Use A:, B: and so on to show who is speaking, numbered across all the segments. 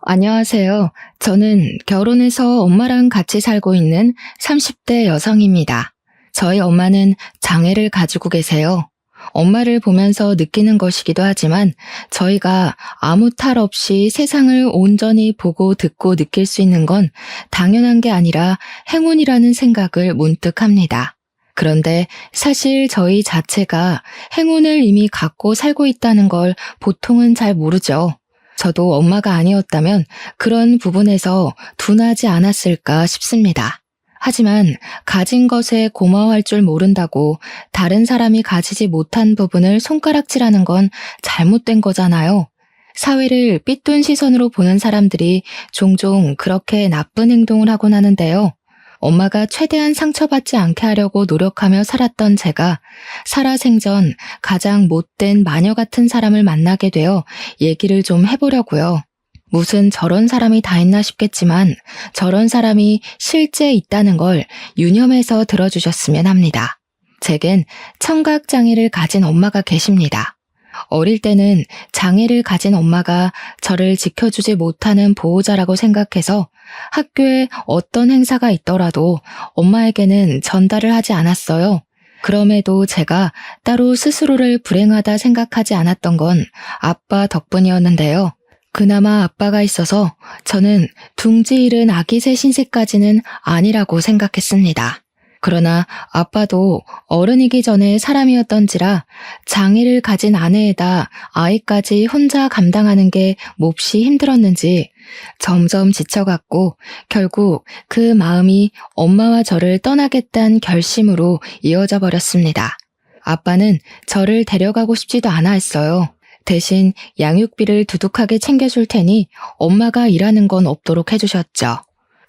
A: 안녕하세요. 저는 결혼해서 엄마랑 같이 살고 있는 30대 여성입니다. 저희 엄마는 장애를 가지고 계세요. 엄마를 보면서 느끼는 것이기도 하지만 저희가 아무 탈 없이 세상을 온전히 보고 듣고 느낄 수 있는 건 당연한 게 아니라 행운이라는 생각을 문득 합니다. 그런데 사실 저희 자체가 행운을 이미 갖고 살고 있다는 걸 보통은 잘 모르죠. 저도 엄마가 아니었다면 그런 부분에서 둔하지 않았을까 싶습니다. 하지만 가진 것에 고마워할 줄 모른다고 다른 사람이 가지지 못한 부분을 손가락질하는 건 잘못된 거잖아요. 사회를 삐뚤 시선으로 보는 사람들이 종종 그렇게 나쁜 행동을 하곤 하는데요. 엄마가 최대한 상처받지 않게 하려고 노력하며 살았던 제가 살아생전 가장 못된 마녀 같은 사람을 만나게 되어 얘기를 좀 해보려고요. 무슨 저런 사람이 다 있나 싶겠지만 저런 사람이 실제 있다는 걸 유념해서 들어주셨으면 합니다. 제겐 청각장애를 가진 엄마가 계십니다. 어릴 때는 장애를 가진 엄마가 저를 지켜주지 못하는 보호자라고 생각해서 학교에 어떤 행사가 있더라도 엄마에게는 전달을 하지 않았어요. 그럼에도 제가 따로 스스로를 불행하다 생각하지 않았던 건 아빠 덕분이었는데요. 그나마 아빠가 있어서 저는 둥지 잃은 아기 새 신세까지는 아니라고 생각했습니다. 그러나 아빠도 어른이기 전에 사람이었던지라 장애를 가진 아내에다 아이까지 혼자 감당하는 게 몹시 힘들었는지 점점 지쳐갔고 결국 그 마음이 엄마와 저를 떠나겠다는 결심으로 이어져 버렸습니다. 아빠는 저를 데려가고 싶지도 않아 했어요. 대신 양육비를 두둑하게 챙겨줄 테니 엄마가 일하는 건 없도록 해주셨죠.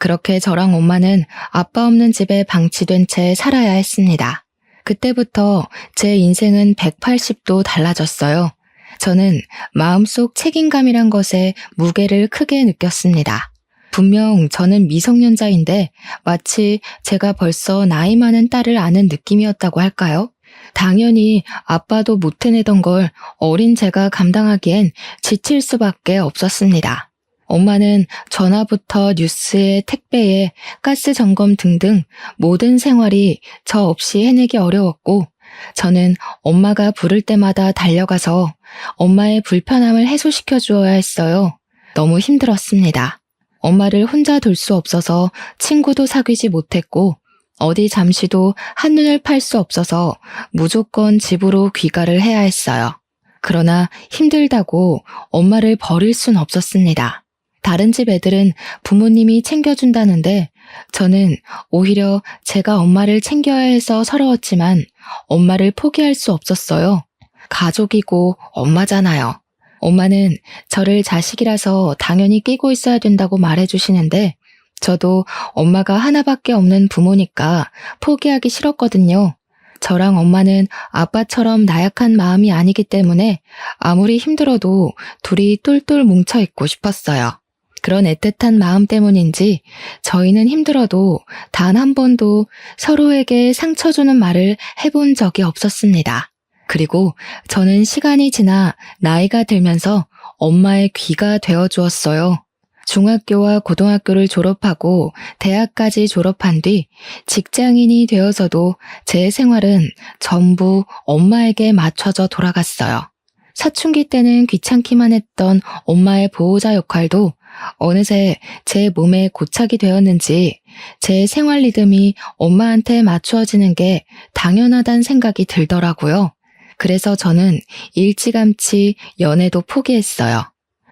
A: 그렇게 저랑 엄마는 아빠 없는 집에 방치된 채 살아야 했습니다. 그때부터 제 인생은 180도 달라졌어요. 저는 마음속 책임감이란 것에 무게를 크게 느꼈습니다. 분명 저는 미성년자인데 마치 제가 벌써 나이 많은 딸을 아는 느낌이었다고 할까요? 당연히 아빠도 못 해내던 걸 어린 제가 감당하기엔 지칠 수밖에 없었습니다. 엄마는 전화부터 뉴스에 택배에 가스 점검 등등 모든 생활이 저 없이 해내기 어려웠고 저는 엄마가 부를 때마다 달려가서 엄마의 불편함을 해소시켜 주어야 했어요. 너무 힘들었습니다. 엄마를 혼자 둘 수 없어서 친구도 사귀지 못했고 어디 잠시도 한눈을 팔 수 없어서 무조건 집으로 귀가를 해야 했어요. 그러나 힘들다고 엄마를 버릴 순 없었습니다. 다른 집 애들은 부모님이 챙겨준다는데 저는 오히려 제가 엄마를 챙겨야 해서 서러웠지만 엄마를 포기할 수 없었어요. 가족이고 엄마잖아요. 엄마는 저를 자식이라서 당연히 끼고 있어야 된다고 말해주시는데 저도 엄마가 하나밖에 없는 부모니까 포기하기 싫었거든요. 저랑 엄마는 아빠처럼 나약한 마음이 아니기 때문에 아무리 힘들어도 둘이 똘똘 뭉쳐있고 싶었어요. 그런 애틋한 마음 때문인지 저희는 힘들어도 단 한 번도 서로에게 상처 주는 말을 해본 적이 없었습니다. 그리고 저는 시간이 지나 나이가 들면서 엄마의 귀가 되어 주었어요. 중학교와 고등학교를 졸업하고 대학까지 졸업한 뒤 직장인이 되어서도 제 생활은 전부 엄마에게 맞춰져 돌아갔어요. 사춘기 때는 귀찮기만 했던 엄마의 보호자 역할도 어느새 제 몸에 고착이 되었는지 제 생활 리듬이 엄마한테 맞추어지는 게 당연하다는 생각이 들더라고요. 그래서 저는 일찌감치 연애도 포기했어요.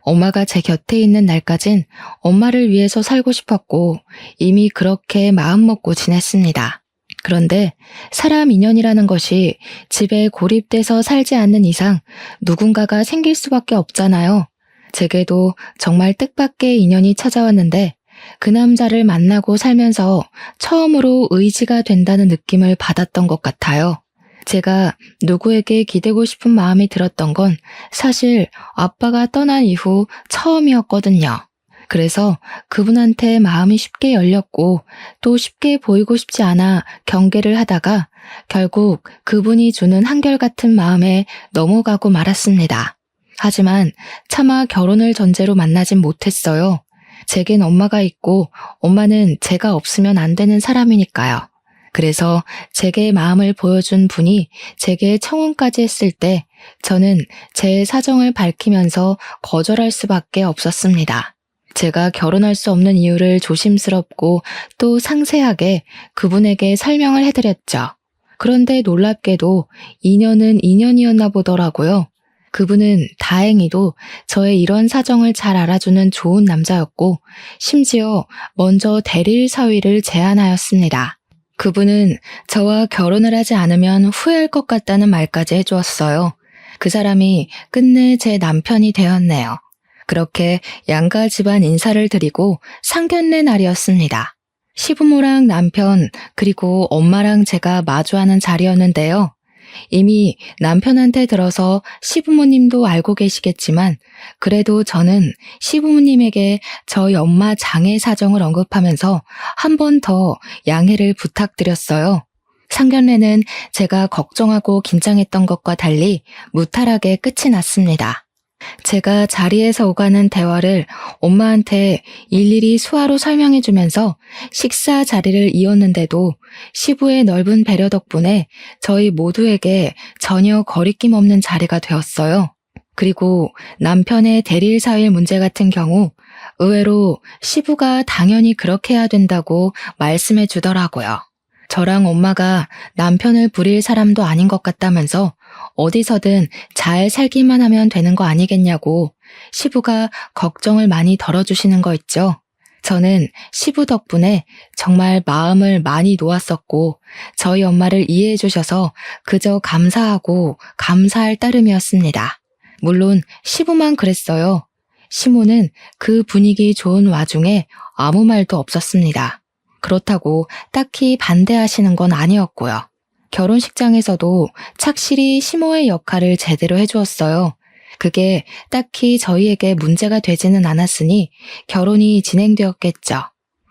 A: 엄마가 제 곁에 있는 날까진 엄마를 위해서 살고 싶었고 이미 그렇게 마음먹고 지냈습니다. 그런데 사람 인연이라는 것이 집에 고립돼서 살지 않는 이상 누군가가 생길 수밖에 없잖아요. 제게도 정말 뜻밖의 인연이 찾아왔는데 그 남자를 만나고 살면서 처음으로 의지가 된다는 느낌을 받았던 것 같아요. 제가 누구에게 기대고 싶은 마음이 들었던 건 사실 아빠가 떠난 이후 처음이었거든요. 그래서 그분한테 마음이 쉽게 열렸고 또 쉽게 보이고 싶지 않아 경계를 하다가 결국 그분이 주는 한결같은 마음에 넘어가고 말았습니다. 하지만 차마 결혼을 전제로 만나진 못했어요. 제겐 엄마가 있고 엄마는 제가 없으면 안 되는 사람이니까요. 그래서 제게 마음을 보여준 분이 제게 청혼까지 했을 때 저는 제 사정을 밝히면서 거절할 수밖에 없었습니다. 제가 결혼할 수 없는 이유를 조심스럽고 또 상세하게 그분에게 설명을 해드렸죠. 그런데 놀랍게도 인연은 인연이었나 보더라고요. 그분은 다행히도 저의 이런 사정을 잘 알아주는 좋은 남자였고 심지어 먼저 대리일 사위를 제안하였습니다. 그분은 저와 결혼을 하지 않으면 후회할 것 같다는 말까지 해주었어요. 그 사람이 끝내 제 남편이 되었네요. 그렇게 양가 집안 인사를 드리고 상견례 날이었습니다. 시부모랑 남편 그리고 엄마랑 제가 마주하는 자리였는데요. 이미 남편한테 들어서 시부모님도 알고 계시겠지만 그래도 저는 시부모님에게 저희 엄마 장애 사정을 언급하면서 한 번 더 양해를 부탁드렸어요. 상견례는 제가 걱정하고 긴장했던 것과 달리 무탈하게 끝이 났습니다. 제가 자리에서 오가는 대화를 엄마한테 일일이 수화로 설명해주면서 식사 자리를 이었는데도 시부의 넓은 배려 덕분에 저희 모두에게 전혀 거리낌 없는 자리가 되었어요. 그리고 남편의 대리일 사위일 문제 같은 경우 의외로 시부가 당연히 그렇게 해야 된다고 말씀해 주더라고요. 저랑 엄마가 남편을 부릴 사람도 아닌 것 같다면서 어디서든 잘 살기만 하면 되는 거 아니겠냐고 시부가 걱정을 많이 덜어주시는 거 있죠. 저는 시부 덕분에 정말 마음을 많이 놓았었고 저희 엄마를 이해해 주셔서 그저 감사하고 감사할 따름이었습니다. 물론 시부만 그랬어요. 시모는 그 분위기 좋은 와중에 아무 말도 없었습니다. 그렇다고 딱히 반대하시는 건 아니었고요. 결혼식장에서도 착실히 시모의 역할을 제대로 해주었어요. 그게 딱히 저희에게 문제가 되지는 않았으니 결혼이 진행되었겠죠.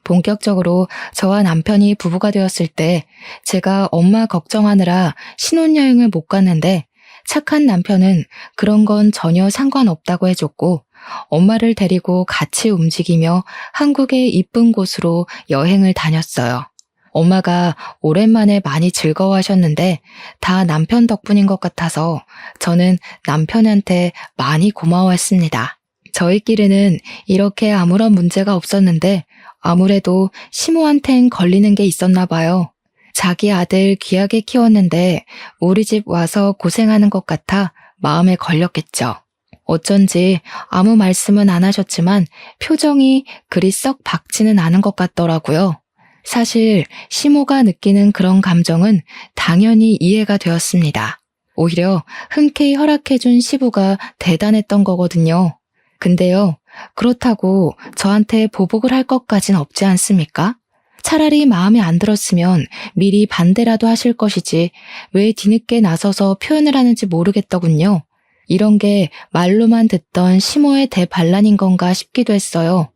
A: 본격적으로 저와 남편이 부부가 되었을 때 제가 엄마 걱정하느라 신혼여행을 못 갔는데 착한 남편은 그런 건 전혀 상관없다고 해줬고 엄마를 데리고 같이 움직이며 한국의 이쁜 곳으로 여행을 다녔어요. 엄마가 오랜만에 많이 즐거워하셨는데 다 남편 덕분인 것 같아서 저는 남편한테 많이 고마워했습니다. 저희끼리는 이렇게 아무런 문제가 없었는데 아무래도 시모한텐 걸리는 게 있었나 봐요. 자기 아들 귀하게 키웠는데 우리 집 와서 고생하는 것 같아 마음에 걸렸겠죠. 어쩐지 아무 말씀은 안 하셨지만 표정이 그리 썩 밝지는 않은 것 같더라고요. 사실 시모가 느끼는 그런 감정은 당연히 이해가 되었습니다. 오히려 흔쾌히 허락해준 시부가 대단했던 거거든요. 근데요, 그렇다고 저한테 보복을 할 것까진 없지 않습니까? 차라리 마음에 안 들었으면 미리 반대라도 하실 것이지 왜 뒤늦게 나서서 표현을 하는지 모르겠더군요. 이런 게 말로만 듣던 시모의 대반란인 건가 싶기도 했어요.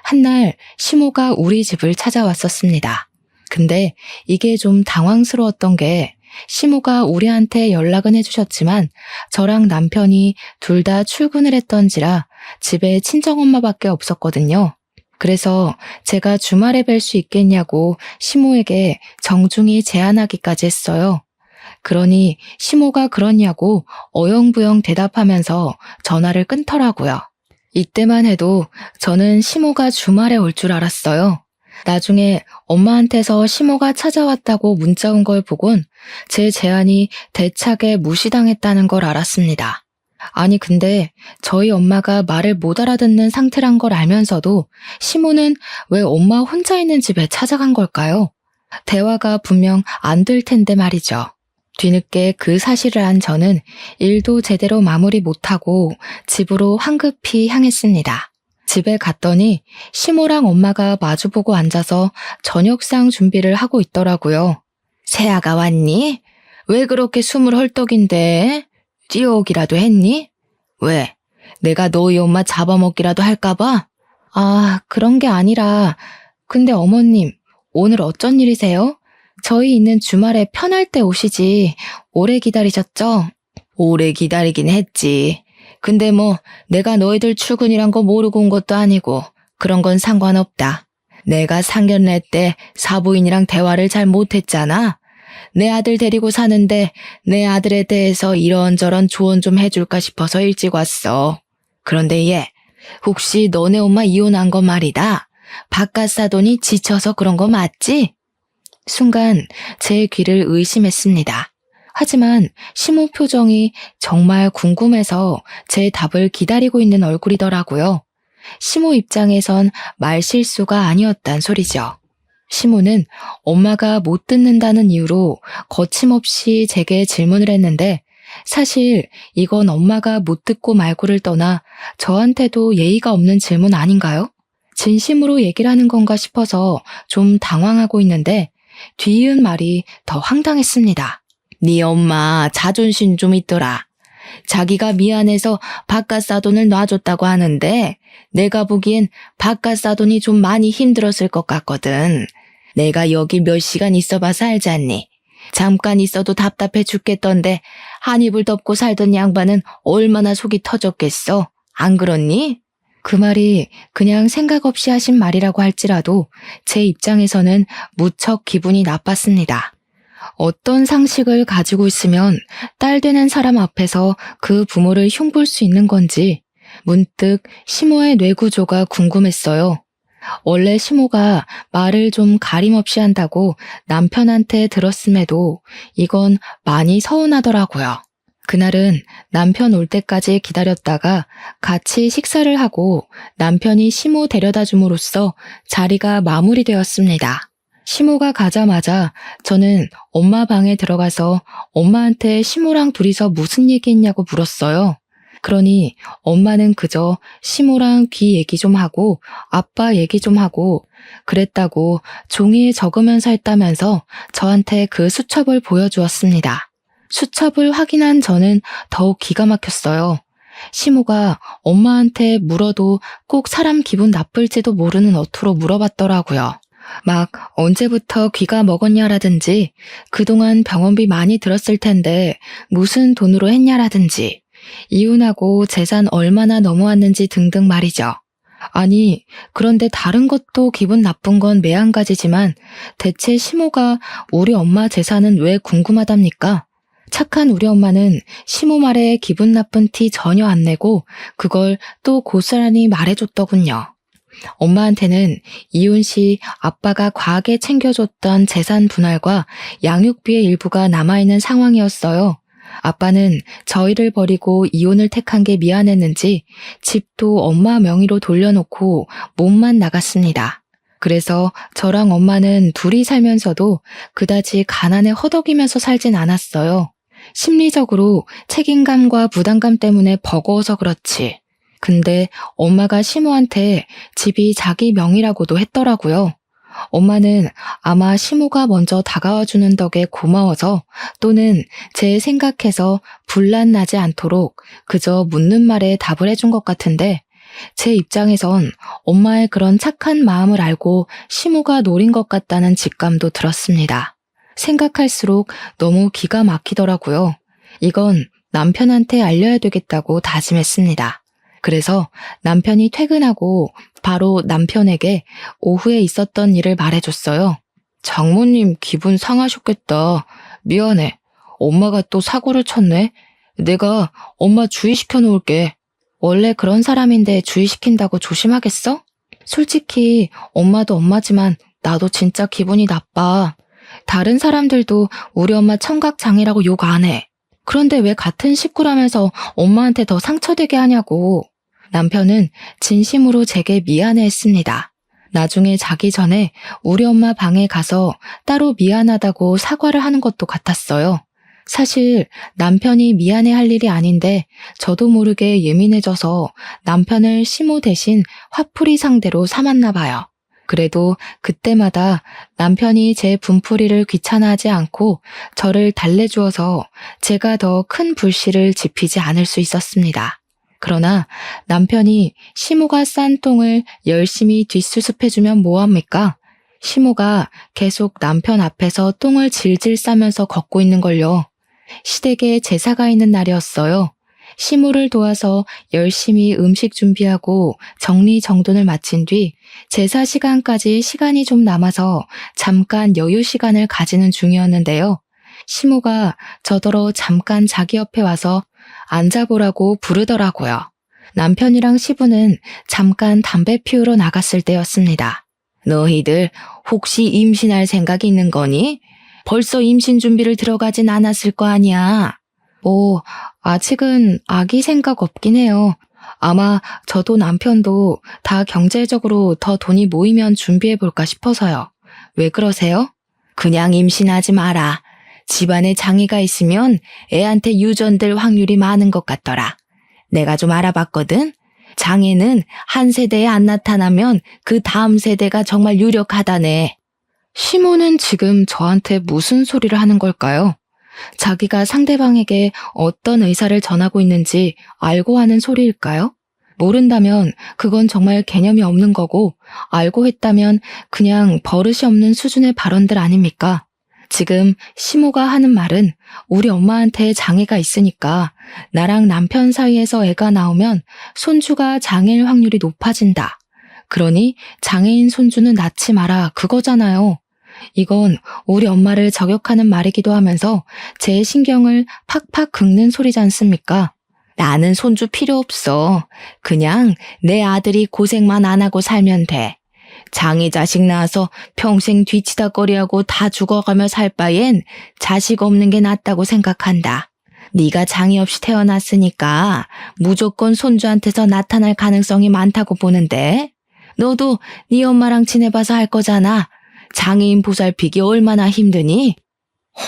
A: 한날 시모가 우리 집을 찾아왔었습니다. 근데 이게 좀 당황스러웠던 게 시모가 우리한테 연락은 해주셨지만 저랑 남편이 둘 다 출근을 했던지라 집에 친정엄마밖에 없었거든요. 그래서 제가 주말에 뵐 수 있겠냐고 시모에게 정중히 제안하기까지 했어요. 그러니 시모가 그러냐고 어영부영 대답하면서 전화를 끊더라고요. 이때만 해도 저는 시모가 주말에 올 줄 알았어요. 나중에 엄마한테서 시모가 찾아왔다고 문자 온 걸 보곤 제 제안이 대차게 무시당했다는 걸 알았습니다. 아니 근데 저희 엄마가 말을 못 알아듣는 상태란 걸 알면서도 시모는 왜 엄마 혼자 있는 집에 찾아간 걸까요? 대화가 분명 안 될 텐데 말이죠. 뒤늦게 그 사실을 안 저는 일도 제대로 마무리 못하고 집으로 황급히 향했습니다. 집에 갔더니 시모랑 엄마가 마주보고 앉아서 저녁상 준비를 하고 있더라고요. 새아가 왔니? 왜 그렇게 숨을 헐떡인데? 뛰어오기라도 했니? 왜? 내가 너희 엄마 잡아먹기라도 할까봐? 아, 그런 게 아니라 근데 어머님, 오늘 어쩐 일이세요? 저희 있는 주말에 편할 때 오시지 오래 기다리셨죠? 오래 기다리긴 했지. 근데 뭐 내가 너희들 출근이란 거 모르고 온 것도 아니고 그런 건 상관없다. 내가 상견례 때 사부인이랑 대화를 잘 못했잖아. 내 아들 데리고 사는데 내 아들에 대해서 이런저런 조언 좀 해줄까 싶어서 일찍 왔어. 그런데 얘, 혹시 너네 엄마 이혼한 거 말이다. 바깥 사돈이 지쳐서 그런 거 맞지? 순간 제 귀를 의심했습니다. 하지만 시모 표정이 정말 궁금해서 제 답을 기다리고 있는 얼굴이더라고요. 시모 입장에선 말실수가 아니었단 소리죠. 시모는 엄마가 못 듣는다는 이유로 거침없이 제게 질문을 했는데 사실 이건 엄마가 못 듣고 말고를 떠나 저한테도 예의가 없는 질문 아닌가요? 진심으로 얘기를 하는 건가 싶어서 좀 당황하고 있는데 뒤이은 말이 더 황당했습니다. 네 엄마 자존심 좀 있더라. 자기가 미안해서 바깥 사돈을 놔줬다고 하는데 내가 보기엔 바깥 사돈이 좀 많이 힘들었을 것 같거든. 내가 여기 몇 시간 있어봐서 알지 않니? 잠깐 있어도 답답해 죽겠던데 한 이불 덮고 살던 양반은 얼마나 속이 터졌겠어. 안 그렇니? 그 말이 그냥 생각 없이 하신 말이라고 할지라도 제 입장에서는 무척 기분이 나빴습니다. 어떤 상식을 가지고 있으면 딸 되는 사람 앞에서 그 부모를 흉볼 수 있는 건지 문득 시모의 뇌구조가 궁금했어요. 원래 시모가 말을 좀 가림없이 한다고 남편한테 들었음에도 이건 많이 서운하더라고요. 그날은 남편 올 때까지 기다렸다가 같이 식사를 하고 남편이 시모 데려다 줌으로써 자리가 마무리되었습니다. 시모가 가자마자 저는 엄마 방에 들어가서 엄마한테 시모랑 둘이서 무슨 얘기했냐고 물었어요. 그러니 엄마는 그저 시모랑 귀 얘기 좀 하고 아빠 얘기 좀 하고 그랬다고 종이에 적으면서 했다면서 저한테 그 수첩을 보여주었습니다. 수첩을 확인한 저는 더욱 기가 막혔어요. 시모가 엄마한테 물어도 꼭 사람 기분 나쁠지도 모르는 어투로 물어봤더라고요. 막 언제부터 귀가 먹었냐라든지 그동안 병원비 많이 들었을 텐데 무슨 돈으로 했냐라든지 이혼하고 재산 얼마나 넘어왔는지 등등 말이죠. 아니, 그런데 다른 것도 기분 나쁜 건 매한가지지만 대체 시모가 우리 엄마 재산은 왜 궁금하답니까? 착한 우리 엄마는 시모 말에 기분 나쁜 티 전혀 안 내고 그걸 또 고스란히 말해줬더군요. 엄마한테는 이혼 시 아빠가 과하게 챙겨줬던 재산 분할과 양육비의 일부가 남아있는 상황이었어요. 아빠는 저희를 버리고 이혼을 택한 게 미안했는지 집도 엄마 명의로 돌려놓고 몸만 나갔습니다. 그래서 저랑 엄마는 둘이 살면서도 그다지 가난에 허덕이면서 살진 않았어요. 심리적으로 책임감과 부담감 때문에 버거워서 그렇지. 근데 엄마가 시모한테 집이 자기 명의라고도 했더라고요. 엄마는 아마 시모가 먼저 다가와주는 덕에 고마워서 또는 제 생각해서 분란 나지 않도록 그저 묻는 말에 답을 해준 것 같은데 제 입장에선 엄마의 그런 착한 마음을 알고 시모가 노린 것 같다는 직감도 들었습니다. 생각할수록 너무 기가 막히더라고요. 이건 남편한테 알려야 되겠다고 다짐했습니다. 그래서 남편이 퇴근하고 바로 남편에게 오후에 있었던 일을 말해줬어요. 장모님 기분 상하셨겠다. 미안해. 엄마가 또 사고를 쳤네. 내가 엄마 주의시켜 놓을게. 원래 그런 사람인데 주의시킨다고 조심하겠어? 솔직히 엄마도 엄마지만 나도 진짜 기분이 나빠. 다른 사람들도 우리 엄마 청각장애라고 욕 안 해. 그런데 왜 같은 식구라면서 엄마한테 더 상처되게 하냐고. 남편은 진심으로 제게 미안해했습니다. 나중에 자기 전에 우리 엄마 방에 가서 따로 미안하다고 사과를 하는 것도 같았어요. 사실 남편이 미안해할 일이 아닌데 저도 모르게 예민해져서 남편을 시모 대신 화풀이 상대로 삼았나 봐요. 그래도 그때마다 남편이 제 분풀이를 귀찮아하지 않고 저를 달래주어서 제가 더 큰 불씨를 지피지 않을 수 있었습니다. 그러나 남편이 시모가 싼 똥을 열심히 뒷수습해주면 뭐합니까? 시모가 계속 남편 앞에서 똥을 질질 싸면서 걷고 있는 걸요. 시댁에 제사가 있는 날이었어요. 시모를 도와서 열심히 음식 준비하고 정리정돈을 마친 뒤 제사 시간까지 시간이 좀 남아서 잠깐 여유 시간을 가지는 중이었는데요. 시모가 저더러 잠깐 자기 옆에 와서 앉아보라고 부르더라고요. 남편이랑 시부는 잠깐 담배 피우러 나갔을 때였습니다. 너희들 혹시 임신할 생각이 있는 거니? 벌써 임신 준비를 들어가진 않았을 거 아니야. 아직은 아기 생각 없긴 해요. 아마 저도 남편도 다 경제적으로 더 돈이 모이면 준비해볼까 싶어서요. 왜 그러세요? 그냥 임신하지 마라. 집안에 장애가 있으면 애한테 유전될 확률이 많은 것 같더라. 내가 좀 알아봤거든. 장애는 한 세대에 안 나타나면 그 다음 세대가 정말 유력하다네. 시모는 지금 저한테 무슨 소리를 하는 걸까요? 자기가 상대방에게 어떤 의사를 전하고 있는지 알고 하는 소리일까요? 모른다면 그건 정말 개념이 없는 거고, 알고 했다면 그냥 버릇이 없는 수준의 발언들 아닙니까? 지금 시모가 하는 말은 우리 엄마한테 장애가 있으니까 나랑 남편 사이에서 애가 나오면 손주가 장애일 확률이 높아진다. 그러니 장애인 손주는 낳지 마라, 그거잖아요. 이건 우리 엄마를 저격하는 말이기도 하면서 제 신경을 팍팍 긁는 소리지 않습니까? 나는 손주 필요 없어. 그냥 내 아들이 고생만 안 하고 살면 돼. 장애 자식 낳아서 평생 뒤치다꺼리하고 다 죽어가며 살 바엔 자식 없는 게 낫다고 생각한다. 네가 장애 없이 태어났으니까 무조건 손주한테서 나타날 가능성이 많다고 보는데, 너도 네 엄마랑 지내봐서 할 거잖아. 장애인 보살피기 얼마나 힘드니?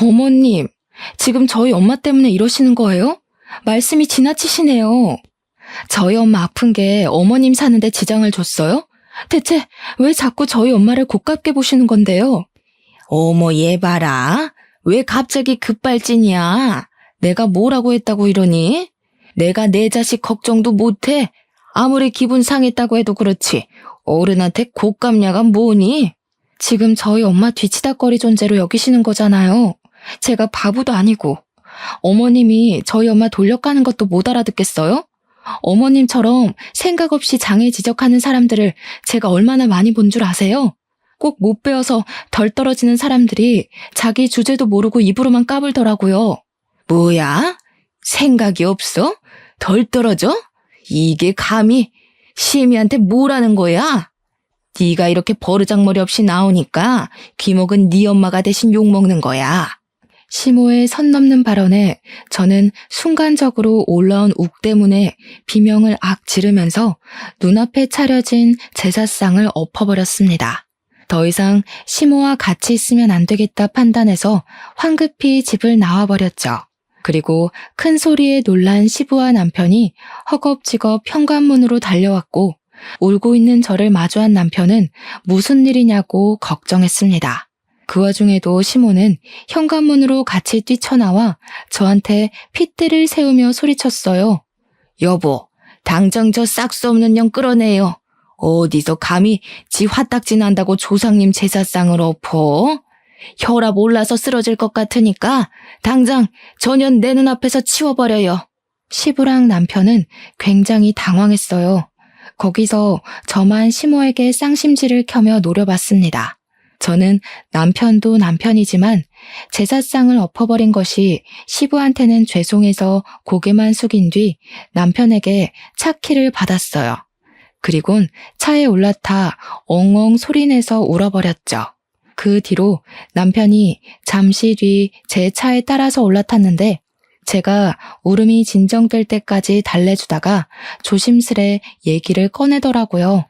A: 어머님, 지금 저희 엄마 때문에 이러시는 거예요? 말씀이 지나치시네요. 저희 엄마 아픈 게 어머님 사는데 지장을 줬어요? 대체 왜 자꾸 저희 엄마를 고깝게 보시는 건데요? 어머, 얘 봐라. 왜 갑자기 급발진이야? 내가 뭐라고 했다고 이러니? 내가 내 자식 걱정도 못해. 아무리 기분 상했다고 해도 그렇지. 어른한테 고깝냐가 뭐니? 지금 저희 엄마 뒤치다꺼리 존재로 여기시는 거잖아요. 제가 바보도 아니고. 어머님이 저희 엄마 돌려가는 것도 못 알아듣겠어요? 어머님처럼 생각 없이 장애 지적하는 사람들을 제가 얼마나 많이 본 줄 아세요? 꼭 못 배워서 덜 떨어지는 사람들이 자기 주제도 모르고 입으로만 까불더라고요. 뭐야? 생각이 없어? 덜 떨어져? 이게 감히 시애미한테 뭐라는 거야? 네가 이렇게 버르장머리 없이 나오니까 귀목은 네 엄마가 대신 욕먹는 거야. 시모의 선 넘는 발언에 저는 순간적으로 올라온 욱 때문에 비명을 악 지르면서 눈앞에 차려진 제사상을 엎어버렸습니다. 더 이상 시모와 같이 있으면 안 되겠다 판단해서 황급히 집을 나와버렸죠. 그리고 큰 소리에 놀란 시부와 남편이 허겁지겁 현관문으로 달려왔고, 울고 있는 저를 마주한 남편은 무슨 일이냐고 걱정했습니다. 그 와중에도 시모는 현관문으로 같이 뛰쳐나와 저한테 핏대를 세우며 소리쳤어요. 여보, 당장 저 싹수 없는 년 끌어내요. 어디서 감히 지 화딱지 난다고 조상님 제사상을 엎어? 혈압 올라서 쓰러질 것 같으니까 당장 저 년 내 눈앞에서 치워버려요. 시부랑 남편은 굉장히 당황했어요. 거기서 저만 시모에게 쌍심지를 켜며 노려봤습니다. 저는 남편도 남편이지만 제사상을 엎어버린 것이 시부한테는 죄송해서 고개만 숙인 뒤 남편에게 차 키를 받았어요. 그리곤 차에 올라타 엉엉 소리내서 울어버렸죠. 그 뒤로 남편이 잠시 뒤 제 차에 따라서 올라탔는데, 제가 울음이 진정될 때까지 달래주다가 조심스레 얘기를 꺼내더라고요.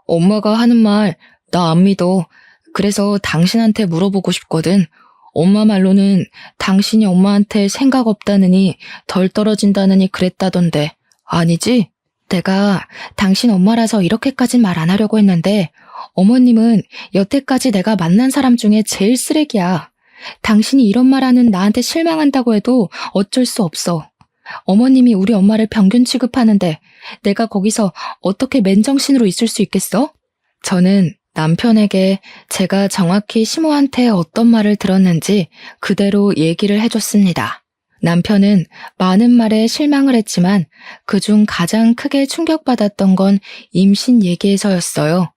A: 엄마가 하는 말 나 안 믿어. 그래서 당신한테 물어보고 싶거든. 엄마 말로는 당신이 엄마한테 생각 없다느니 덜 떨어진다느니 그랬다던데 아니지? 내가 당신 엄마라서 이렇게까진 말 안 하려고 했는데 어머님은 여태까지 내가 만난 사람 중에 제일 쓰레기야. 당신이 이런 말하는 나한테 실망한다고 해도 어쩔 수 없어. 어머님이 우리 엄마를 평균 취급하는데 내가 거기서 어떻게 맨정신으로 있을 수 있겠어? 저는 남편에게 제가 정확히 시모한테 어떤 말을 들었는지 그대로 얘기를 해줬습니다. 남편은 많은 말에 실망을 했지만 그중 가장 크게 충격받았던 건 임신 얘기에서였어요.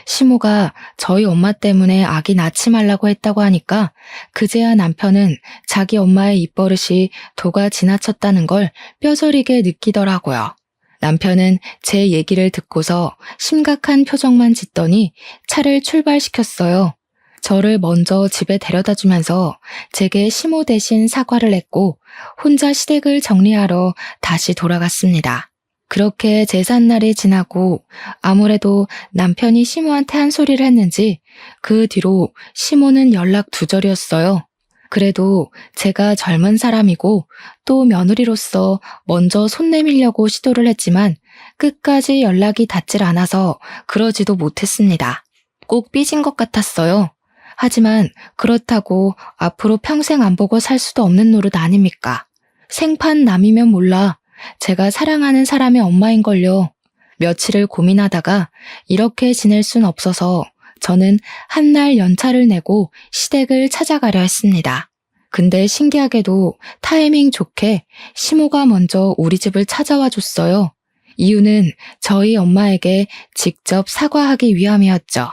A: 시모가 저희 엄마 때문에 아기 낳지 말라고 했다고 하니까 그제야 남편은 자기 엄마의 입버릇이 도가 지나쳤다는 걸 뼈저리게 느끼더라고요. 남편은 제 얘기를 듣고서 심각한 표정만 짓더니 차를 출발시켰어요. 저를 먼저 집에 데려다 주면서 제게 시모 대신 사과를 했고 혼자 시댁을 정리하러 다시 돌아갔습니다. 그렇게 제삿날이 지나고 아무래도 남편이 시모한테 한 소리를 했는지 그 뒤로 시모는 연락 두절이었어요. 그래도 제가 젊은 사람이고 또 며느리로서 먼저 손 내밀려고 시도를 했지만 끝까지 연락이 닿질 않아서 그러지도 못했습니다. 꼭 삐진 것 같았어요. 하지만 그렇다고 앞으로 평생 안 보고 살 수도 없는 노릇 아닙니까? 생판 남이면 몰라. 제가 사랑하는 사람의 엄마인걸요. 며칠을 고민하다가 이렇게 지낼 순 없어서 저는 한날 연차를 내고 시댁을 찾아가려 했습니다. 근데 신기하게도 타이밍 좋게 시모가 먼저 우리 집을 찾아와 줬어요. 이유는 저희 엄마에게 직접 사과하기 위함이었죠.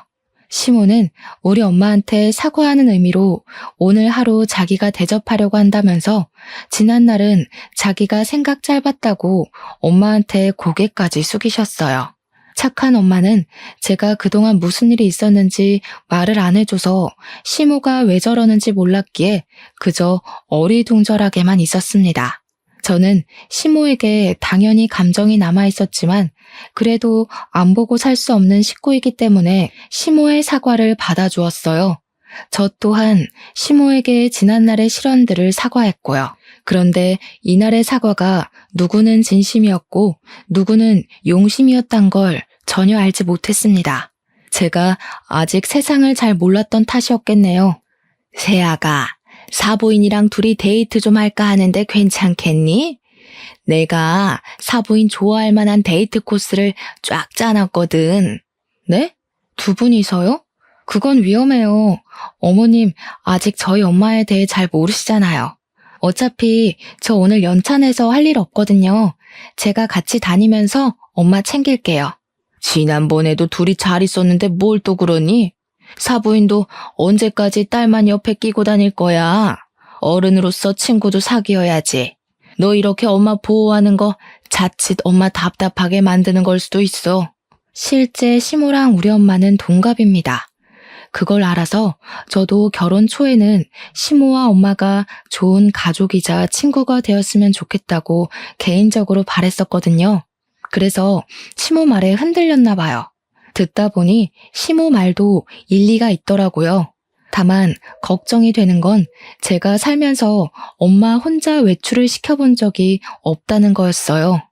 A: 시모는 우리 엄마한테 사과하는 의미로 오늘 하루 자기가 대접하려고 한다면서 지난날은 자기가 생각 짧았다고 엄마한테 고개까지 숙이셨어요. 착한 엄마는 제가 그동안 무슨 일이 있었는지 말을 안 해줘서 시모가 왜 저러는지 몰랐기에 그저 어리둥절하게만 있었습니다. 저는 시모에게 당연히 감정이 남아 있었지만 그래도 안 보고 살 수 없는 식구이기 때문에 시모의 사과를 받아주었어요. 저 또한 시모에게 지난날의 실언들을 사과했고요. 그런데 이날의 사과가 누구는 진심이었고 누구는 용심이었단 걸 전혀 알지 못했습니다. 제가 아직 세상을 잘 몰랐던 탓이었겠네요. 세아가 사부인이랑 둘이 데이트 좀 할까 하는데 괜찮겠니? 내가 사부인 좋아할 만한 데이트 코스를 쫙 짜놨거든. 네? 두 분이서요? 그건 위험해요. 어머님 아직 저희 엄마에 대해 잘 모르시잖아요. 어차피 저 오늘 연차 내서 할 일 없거든요. 제가 같이 다니면서 엄마 챙길게요. 지난번에도 둘이 잘 있었는데 뭘 또 그러니? 사부인도 언제까지 딸만 옆에 끼고 다닐 거야. 어른으로서 친구도 사귀어야지. 너 이렇게 엄마 보호하는 거 자칫 엄마 답답하게 만드는 걸 수도 있어. 실제 시모랑 우리 엄마는 동갑입니다. 그걸 알아서 저도 결혼 초에는 시모와 엄마가 좋은 가족이자 친구가 되었으면 좋겠다고 개인적으로 바랬었거든요. 그래서 시모 말에 흔들렸나 봐요. 듣다 보니 시모 말도 일리가 있더라고요. 다만 걱정이 되는 건 제가 살면서 엄마 혼자 외출을 시켜본 적이 없다는 거였어요.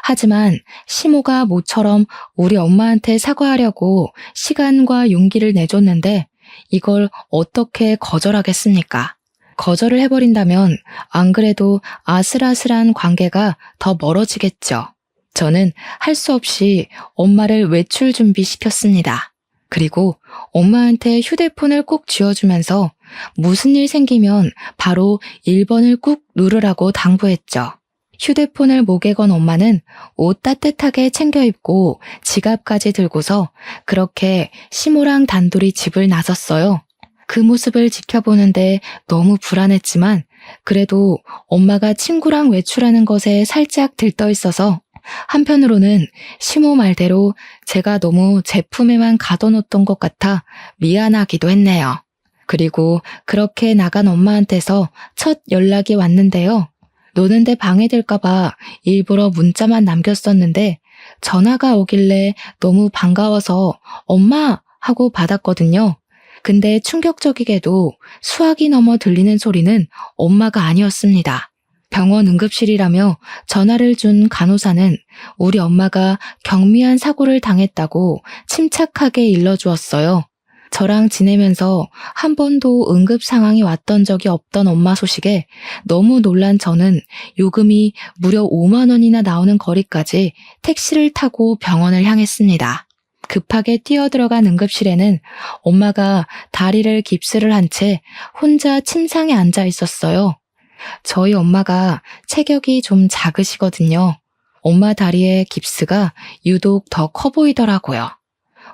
A: 하지만 시모가 모처럼 우리 엄마한테 사과하려고 시간과 용기를 내줬는데 이걸 어떻게 거절하겠습니까? 거절을 해버린다면 안 그래도 아슬아슬한 관계가 더 멀어지겠죠. 저는 할 수 없이 엄마를 외출 준비시켰습니다. 그리고 엄마한테 휴대폰을 꼭 쥐어주면서 무슨 일 생기면 바로 1번을 꾹 누르라고 당부했죠. 휴대폰을 목에 건 엄마는 옷 따뜻하게 챙겨 입고 지갑까지 들고서 그렇게 시모랑 단둘이 집을 나섰어요. 그 모습을 지켜보는데 너무 불안했지만 그래도 엄마가 친구랑 외출하는 것에 살짝 들떠 있어서 한편으로는 시모 말대로 제가 너무 제 품에만 가둬놓던 것 같아 미안하기도 했네요. 그리고 그렇게 나간 엄마한테서 첫 연락이 왔는데요. 노는데 방해될까봐 일부러 문자만 남겼었는데 전화가 오길래 너무 반가워서 엄마 하고 받았거든요. 근데 충격적이게도 수화기 넘어 들리는 소리는 엄마가 아니었습니다. 병원 응급실이라며 전화를 준 간호사는 우리 엄마가 경미한 사고를 당했다고 침착하게 일러주었어요. 저랑 지내면서 한 번도 응급 상황이 왔던 적이 없던 엄마 소식에 너무 놀란 저는 요금이 무려 5만 원이나 나오는 거리까지 택시를 타고 병원을 향했습니다. 급하게 뛰어들어간 응급실에는 엄마가 다리를 깁스를 한 채 혼자 침상에 앉아 있었어요. 저희 엄마가 체격이 좀 작으시거든요. 엄마 다리에 깁스가 유독 더 커 보이더라고요.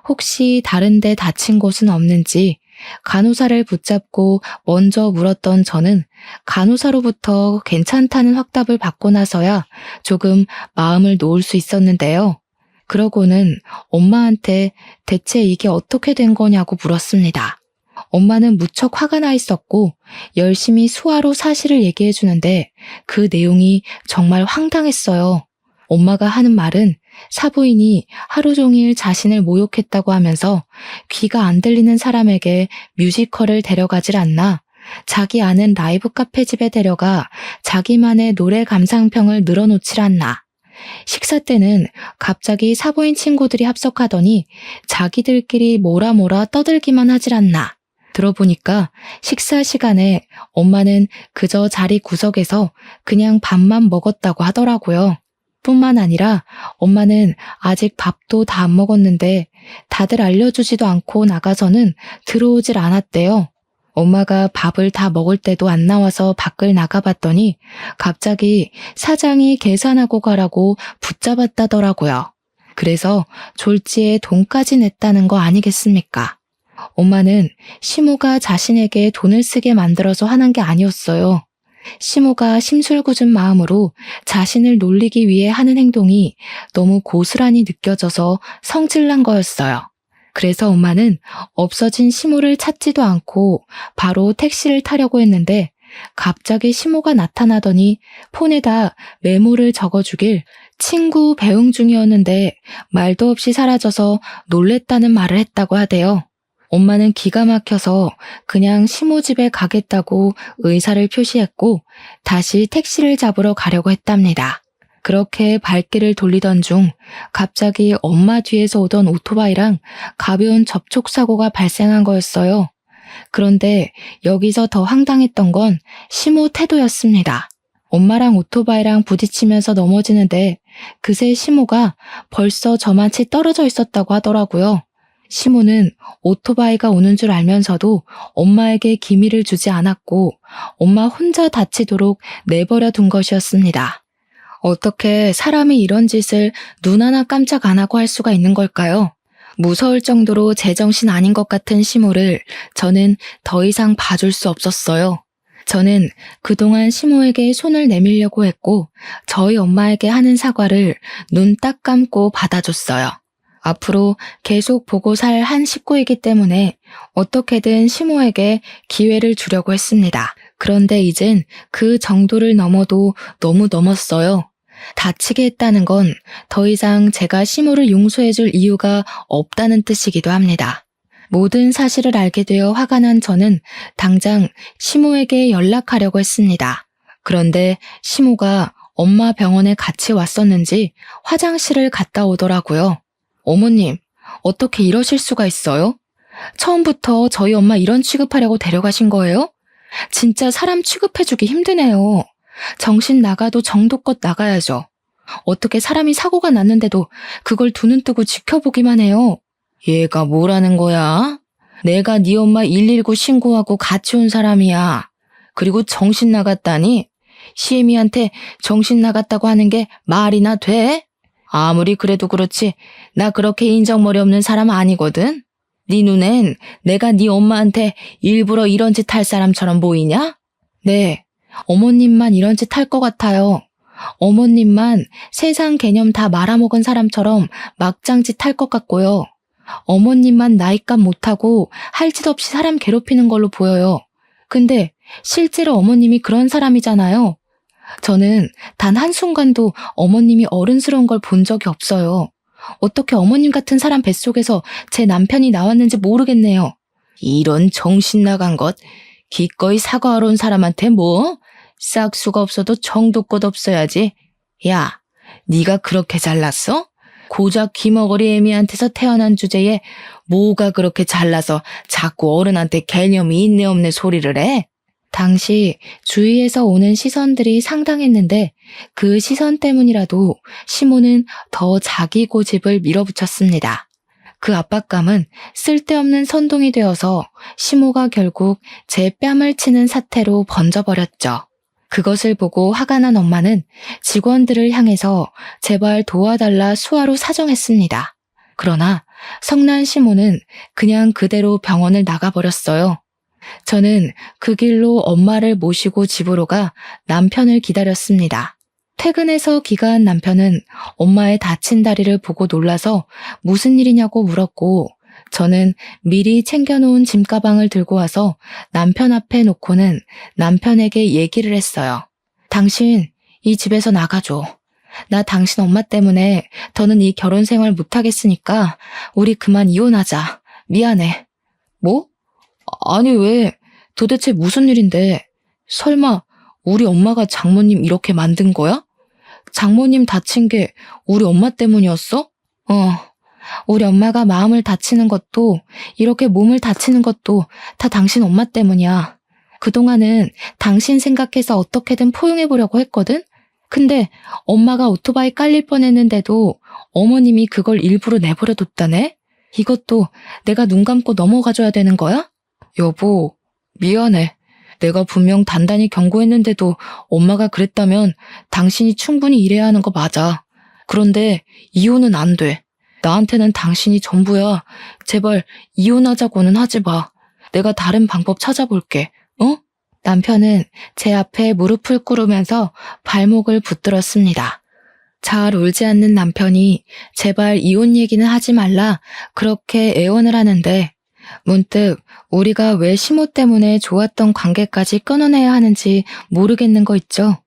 A: 혹시 다른 데 다친 곳은 없는지 간호사를 붙잡고 먼저 물었던 저는 간호사로부터 괜찮다는 확답을 받고 나서야 조금 마음을 놓을 수 있었는데요. 그러고는 엄마한테 대체 이게 어떻게 된 거냐고 물었습니다. 엄마는 무척 화가 나 있었고 열심히 수화로 사실을 얘기해 주는데 그 내용이 정말 황당했어요. 엄마가 하는 말은 사부인이 하루 종일 자신을 모욕했다고 하면서 귀가 안 들리는 사람에게 뮤지컬을 데려가질 않나, 자기 아는 라이브 카페 집에 데려가 자기만의 노래 감상평을 늘어놓질 않나, 식사 때는 갑자기 사부인 친구들이 합석하더니 자기들끼리 뭐라 떠들기만 하질 않나. 들어보니까 식사 시간에 엄마는 그저 자리 구석에서 그냥 밥만 먹었다고 하더라고요. 뿐만 아니라 엄마는 아직 밥도 다 안 먹었는데 다들 알려주지도 않고 나가서는 들어오질 않았대요. 엄마가 밥을 다 먹을 때도 안 나와서 밖을 나가봤더니 갑자기 사장이 계산하고 가라고 붙잡았다더라고요. 그래서 졸지에 돈까지 냈다는 거 아니겠습니까? 엄마는 시모가 자신에게 돈을 쓰게 만들어서 하는 게 아니었어요. 시모가 심술궂은 마음으로 자신을 놀리기 위해 하는 행동이 너무 고스란히 느껴져서 성질난 거였어요. 그래서 엄마는 없어진 시모를 찾지도 않고 바로 택시를 타려고 했는데 갑자기 시모가 나타나더니 폰에다 메모를 적어주길 친구 배웅 중이었는데 말도 없이 사라져서 놀랬다는 말을 했다고 하대요. 엄마는 기가 막혀서 그냥 시모 집에 가겠다고 의사를 표시했고 다시 택시를 잡으러 가려고 했답니다. 그렇게 발길을 돌리던 중 갑자기 엄마 뒤에서 오던 오토바이랑 가벼운 접촉사고가 발생한 거였어요. 그런데 여기서 더 황당했던 건 시모 태도였습니다. 엄마랑 오토바이랑 부딪히면서 넘어지는데 그새 시모가 벌써 저만치 떨어져 있었다고 하더라고요. 시모는 오토바이가 오는 줄 알면서도 엄마에게 기미를 주지 않았고 엄마 혼자 다치도록 내버려 둔 것이었습니다. 어떻게 사람이 이런 짓을 눈 하나 깜짝 안 하고 할 수가 있는 걸까요? 무서울 정도로 제정신 아닌 것 같은 시모를 저는 더 이상 봐줄 수 없었어요. 저는 그동안 시모에게 손을 내밀려고 했고 저희 엄마에게 하는 사과를 눈 딱 감고 받아줬어요. 앞으로 계속 보고 살 한 식구이기 때문에 어떻게든 시모에게 기회를 주려고 했습니다. 그런데 이젠 그 정도를 넘어도 너무 넘었어요. 다치게 했다는 건 더 이상 제가 시모를 용서해줄 이유가 없다는 뜻이기도 합니다. 모든 사실을 알게 되어 화가 난 저는 당장 시모에게 연락하려고 했습니다. 그런데 시모가 엄마 병원에 같이 왔었는지 화장실을 갔다 오더라고요. 어머님, 어떻게 이러실 수가 있어요? 처음부터 저희 엄마 이런 취급하려고 데려가신 거예요? 진짜 사람 취급해주기 힘드네요. 정신 나가도 정도껏 나가야죠. 어떻게 사람이 사고가 났는데도 그걸 두 눈 뜨고 지켜보기만 해요. 얘가 뭐라는 거야? 내가 네 엄마 119 신고하고 같이 온 사람이야. 그리고 정신 나갔다니? 시애미한테 정신 나갔다고 하는 게 말이나 돼? 아무리 그래도 그렇지 나 그렇게 인정머리 없는 사람 아니거든. 네 눈엔 내가 네 엄마한테 일부러 이런 짓 할 사람처럼 보이냐? 네, 어머님만 이런 짓 할 것 같아요. 어머님만 세상 개념 다 말아먹은 사람처럼 막장짓 할 것 같고요. 어머님만 나이값 못하고 할 짓 없이 사람 괴롭히는 걸로 보여요. 근데 실제로 어머님이 그런 사람이잖아요. 저는 단 한순간도 어머님이 어른스러운 걸 본 적이 없어요. 어떻게 어머님 같은 사람 뱃속에서 제 남편이 나왔는지 모르겠네요. 이런 정신 나간 것, 기꺼이 사과하러 온 사람한테 뭐? 싹수가 없어도 정도껏 없어야지. 야, 네가 그렇게 잘났어? 고작 귀머거리 애미한테서 태어난 주제에 뭐가 그렇게 잘나서 자꾸 어른한테 개념이 있네 없네 소리를 해? 당시 주위에서 오는 시선들이 상당했는데 그 시선 때문이라도 시모는 더 자기 고집을 밀어붙였습니다. 그 압박감은 쓸데없는 선동이 되어서 시모가 결국 제 뺨을 치는 사태로 번져버렸죠. 그것을 보고 화가 난 엄마는 직원들을 향해서 제발 도와달라 수화로 사정했습니다. 그러나 성난 시모는 그냥 그대로 병원을 나가버렸어요. 저는 그 길로 엄마를 모시고 집으로 가 남편을 기다렸습니다. 퇴근해서 귀가한 남편은 엄마의 다친 다리를 보고 놀라서 무슨 일이냐고 물었고, 저는 미리 챙겨놓은 짐가방을 들고 와서 남편 앞에 놓고는 남편에게 얘기를 했어요. 당신 이 집에서 나가줘. 나 당신 엄마 때문에 더는 이 결혼 생활 못하겠으니까 우리 그만 이혼하자. 미안해. 뭐? 아니 왜? 도대체 무슨 일인데? 설마 우리 엄마가 장모님 이렇게 만든 거야? 장모님 다친 게 우리 엄마 때문이었어? 우리 엄마가 마음을 다치는 것도 이렇게 몸을 다치는 것도 다 당신 엄마 때문이야. 그동안은 당신 생각해서 어떻게든 포용해보려고 했거든? 근데 엄마가 오토바이 깔릴 뻔했는데도 어머님이 그걸 일부러 내버려뒀다네? 이것도 내가 눈 감고 넘어가줘야 되는 거야? 여보, 미안해. 내가 분명 단단히 경고했는데도 엄마가 그랬다면 당신이 충분히 이래야 하는 거 맞아. 그런데 이혼은 안 돼. 나한테는 당신이 전부야. 제발 이혼하자고는 하지 마. 내가 다른 방법 찾아볼게. 남편은 제 앞에 무릎을 꿇으면서 발목을 붙들었습니다. 잘 울지 않는 남편이 제발 이혼 얘기는 하지 말라 그렇게 애원을 하는데 문득 우리가 왜 시모 때문에 좋았던 관계까지 끊어내야 하는지 모르겠는 거 있죠.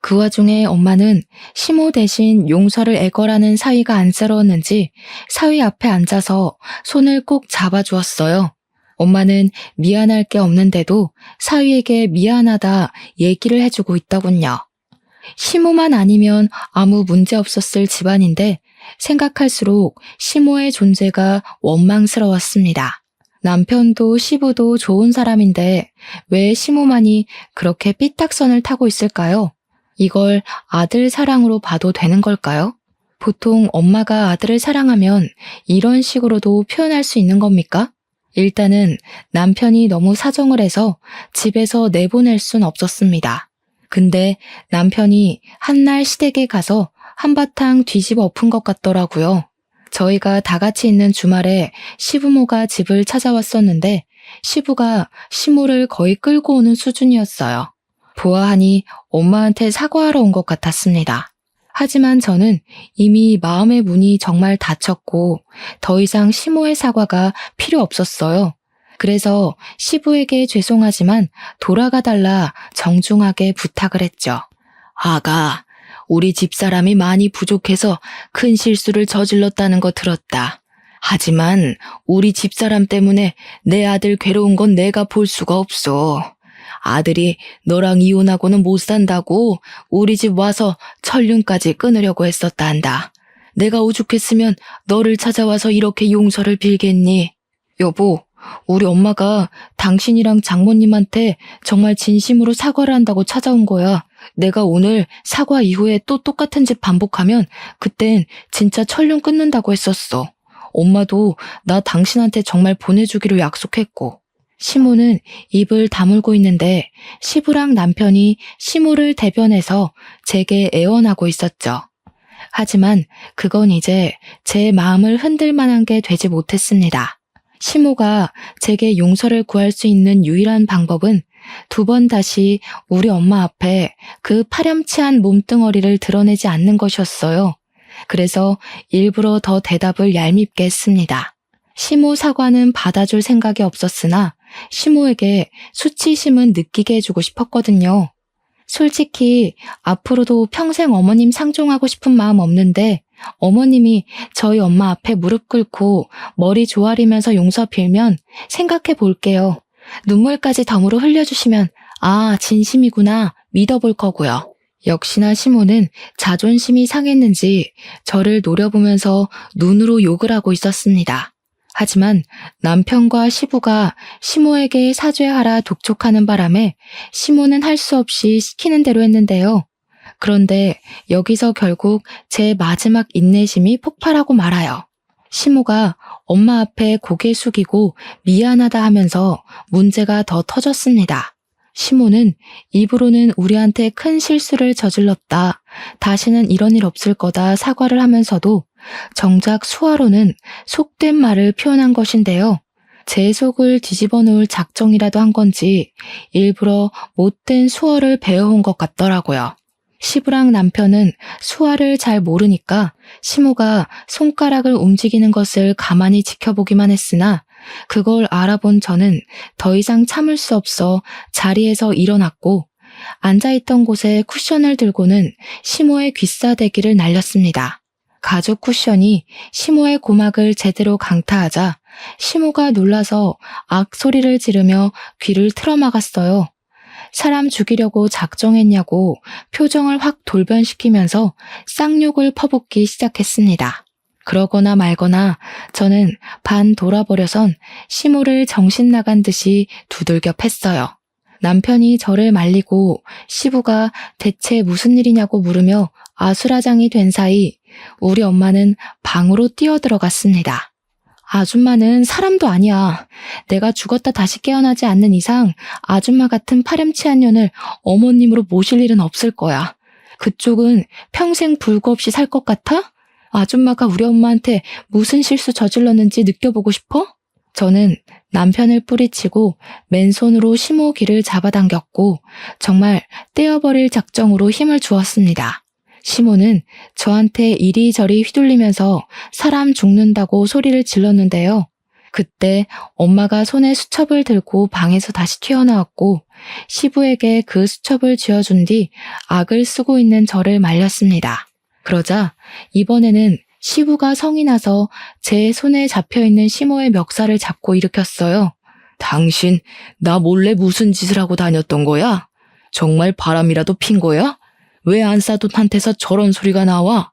A: 그 와중에 엄마는 시모 대신 용서를 애걸하는 사위가 안쓰러웠는지 사위 앞에 앉아서 손을 꼭 잡아주었어요. 엄마는 미안할 게 없는데도 사위에게 미안하다 얘기를 해주고 있더군요. 시모만 아니면 아무 문제 없었을 집안인데 생각할수록 시모의 존재가 원망스러웠습니다. 남편도 시부도 좋은 사람인데 왜 시모만이 그렇게 삐딱선을 타고 있을까요? 이걸 아들 사랑으로 봐도 되는 걸까요? 보통 엄마가 아들을 사랑하면 이런 식으로도 표현할 수 있는 겁니까? 일단은 남편이 너무 사정을 해서 집에서 내보낼 순 없었습니다. 근데 남편이 한날 시댁에 가서 한바탕 뒤집어 엎은 것 같더라고요. 저희가 다 같이 있는 주말에 시부모가 집을 찾아왔었는데 시부가 시모를 거의 끌고 오는 수준이었어요. 보아하니 엄마한테 사과하러 온 것 같았습니다. 하지만 저는 이미 마음의 문이 정말 닫혔고 더 이상 시모의 사과가 필요 없었어요. 그래서 시부에게 죄송하지만 돌아가달라 정중하게 부탁을 했죠. 아가, 우리 집사람이 많이 부족해서 큰 실수를 저질렀다는 거 들었다. 하지만 우리 집사람 때문에 내 아들 괴로운 건 내가 볼 수가 없어. 아들이 너랑 이혼하고는 못 산다고 우리 집 와서 천륜까지 끊으려고 했었다 한다. 내가 오죽했으면 너를 찾아와서 이렇게 용서를 빌겠니? 여보, 우리 엄마가 당신이랑 장모님한테 정말 진심으로 사과를 한다고 찾아온 거야. 내가 오늘 사과 이후에 또 똑같은 짓 반복하면 그땐 진짜 천륜 끊는다고 했었어. 엄마도 나 당신한테 정말 보내주기로 약속했고. 시모는 입을 다물고 있는데 시부랑 남편이 시모를 대변해서 제게 애원하고 있었죠. 하지만 그건 이제 제 마음을 흔들 만한 게 되지 못했습니다. 시모가 제게 용서를 구할 수 있는 유일한 방법은 두 번 다시 우리 엄마 앞에 그 파렴치한 몸뚱어리를 드러내지 않는 것이었어요. 그래서 일부러 더 대답을 얄밉게 했습니다. 시모 사과는 받아줄 생각이 없었으나 시모에게 수치심은 느끼게 해주고 싶었거든요. 솔직히 앞으로도 평생 어머님 상종하고 싶은 마음 없는데 어머님이 저희 엄마 앞에 무릎 꿇고 머리 조아리면서 용서 빌면 생각해 볼게요. 눈물까지 덤으로 흘려주시면 아, 진심이구나 믿어볼 거고요. 역시나 시모는 자존심이 상했는지 저를 노려보면서 눈으로 욕을 하고 있었습니다. 하지만 남편과 시부가 시모에게 사죄하라 독촉하는 바람에 시모는 할 수 없이 시키는 대로 했는데요. 그런데 여기서 결국 제 마지막 인내심이 폭발하고 말아요. 시모가 엄마 앞에 고개 숙이고 미안하다 하면서 문제가 더 터졌습니다. 시모는 입으로는 우리한테 큰 실수를 저질렀다. 다시는 이런 일 없을 거다 사과를 하면서도 정작 수화로는 속된 말을 표현한 것인데요. 제 속을 뒤집어 놓을 작정이라도 한 건지 일부러 못된 수어를 배워온 것 같더라고요. 시부랑 남편은 수화를 잘 모르니까 시모가 손가락을 움직이는 것을 가만히 지켜보기만 했으나 그걸 알아본 저는 더 이상 참을 수 없어 자리에서 일어났고 앉아있던 곳에 쿠션을 들고는 시모의 귀싸대기를 날렸습니다. 가죽 쿠션이 시모의 고막을 제대로 강타하자 시모가 놀라서 악소리를 지르며 귀를 틀어막았어요. 사람 죽이려고 작정했냐고 표정을 확 돌변시키면서 쌍욕을 퍼붓기 시작했습니다. 그러거나 말거나 저는 반 돌아버려선 시모를 정신 나간 듯이 두들겨 팼어요. 남편이 저를 말리고 시부가 대체 무슨 일이냐고 물으며 아수라장이 된 사이 우리 엄마는 방으로 뛰어들어갔습니다. 아줌마는 사람도 아니야. 내가 죽었다 다시 깨어나지 않는 이상 아줌마 같은 파렴치한 년을 어머님으로 모실 일은 없을 거야. 그쪽은 평생 불구 없이 살 것 같아? 아줌마가 우리 엄마한테 무슨 실수 저질렀는지 느껴보고 싶어? 저는 남편을 뿌리치고 맨손으로 시모 귀를 잡아당겼고 정말 떼어버릴 작정으로 힘을 주었습니다. 시모는 저한테 이리저리 휘둘리면서 사람 죽는다고 소리를 질렀는데요. 그때 엄마가 손에 수첩을 들고 방에서 다시 튀어나왔고 시부에게 그 수첩을 쥐어준 뒤 악을 쓰고 있는 저를 말렸습니다. 그러자 이번에는 시부가 성이 나서 제 손에 잡혀있는 시모의 멱살을 잡고 일으켰어요. 당신 나 몰래 무슨 짓을 하고 다녔던 거야? 정말 바람이라도 핀 거야? 왜 안싸돈한테서 저런 소리가 나와?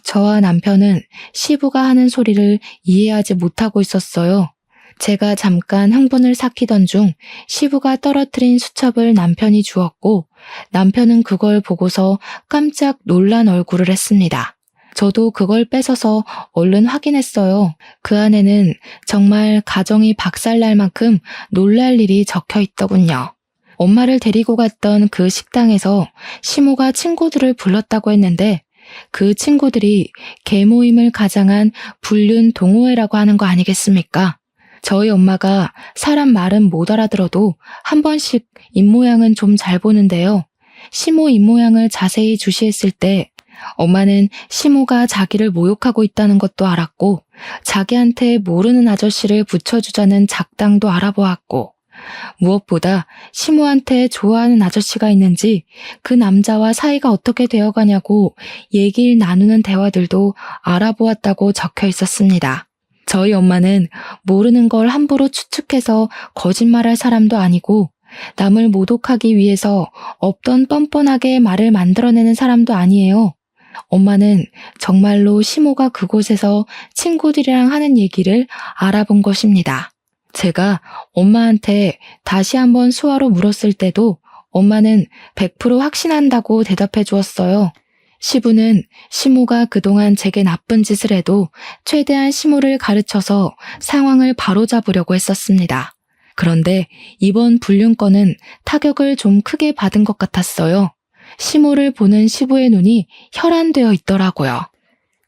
A: 저와 남편은 시부가 하는 소리를 이해하지 못하고 있었어요. 제가 잠깐 흥분을 삭히던 중 시부가 떨어뜨린 수첩을 남편이 주었고 남편은 그걸 보고서 깜짝 놀란 얼굴을 했습니다. 저도 그걸 뺏어서 얼른 확인했어요. 그 안에는 정말 가정이 박살날 만큼 놀랄 일이 적혀 있더군요. 엄마를 데리고 갔던 그 식당에서 시모가 친구들을 불렀다고 했는데 그 친구들이 개모임을 가장한 불륜 동호회라고 하는 거 아니겠습니까? 저희 엄마가 사람 말은 못 알아들어도 한 번씩 입모양은 좀 잘 보는데요. 시모 입모양을 자세히 주시했을 때 엄마는 시모가 자기를 모욕하고 있다는 것도 알았고 자기한테 모르는 아저씨를 붙여주자는 작당도 알아보았고 무엇보다 시모한테 좋아하는 아저씨가 있는지 그 남자와 사이가 어떻게 되어가냐고 얘기를 나누는 대화들도 알아보았다고 적혀 있었습니다. 저희 엄마는 모르는 걸 함부로 추측해서 거짓말할 사람도 아니고 남을 모독하기 위해서 없던 뻔뻔하게 말을 만들어내는 사람도 아니에요. 엄마는 정말로 시모가 그곳에서 친구들이랑 하는 얘기를 알아본 것입니다. 제가 엄마한테 다시 한번 수화로 물었을 때도 엄마는 100% 확신한다고 대답해 주었어요. 시부는 시모가 그동안 제게 나쁜 짓을 해도 최대한 시모를 가르쳐서 상황을 바로잡으려고 했었습니다. 그런데 이번 불륜건은 타격을 좀 크게 받은 것 같았어요. 시모를 보는 시부의 눈이 혈안되어 있더라고요.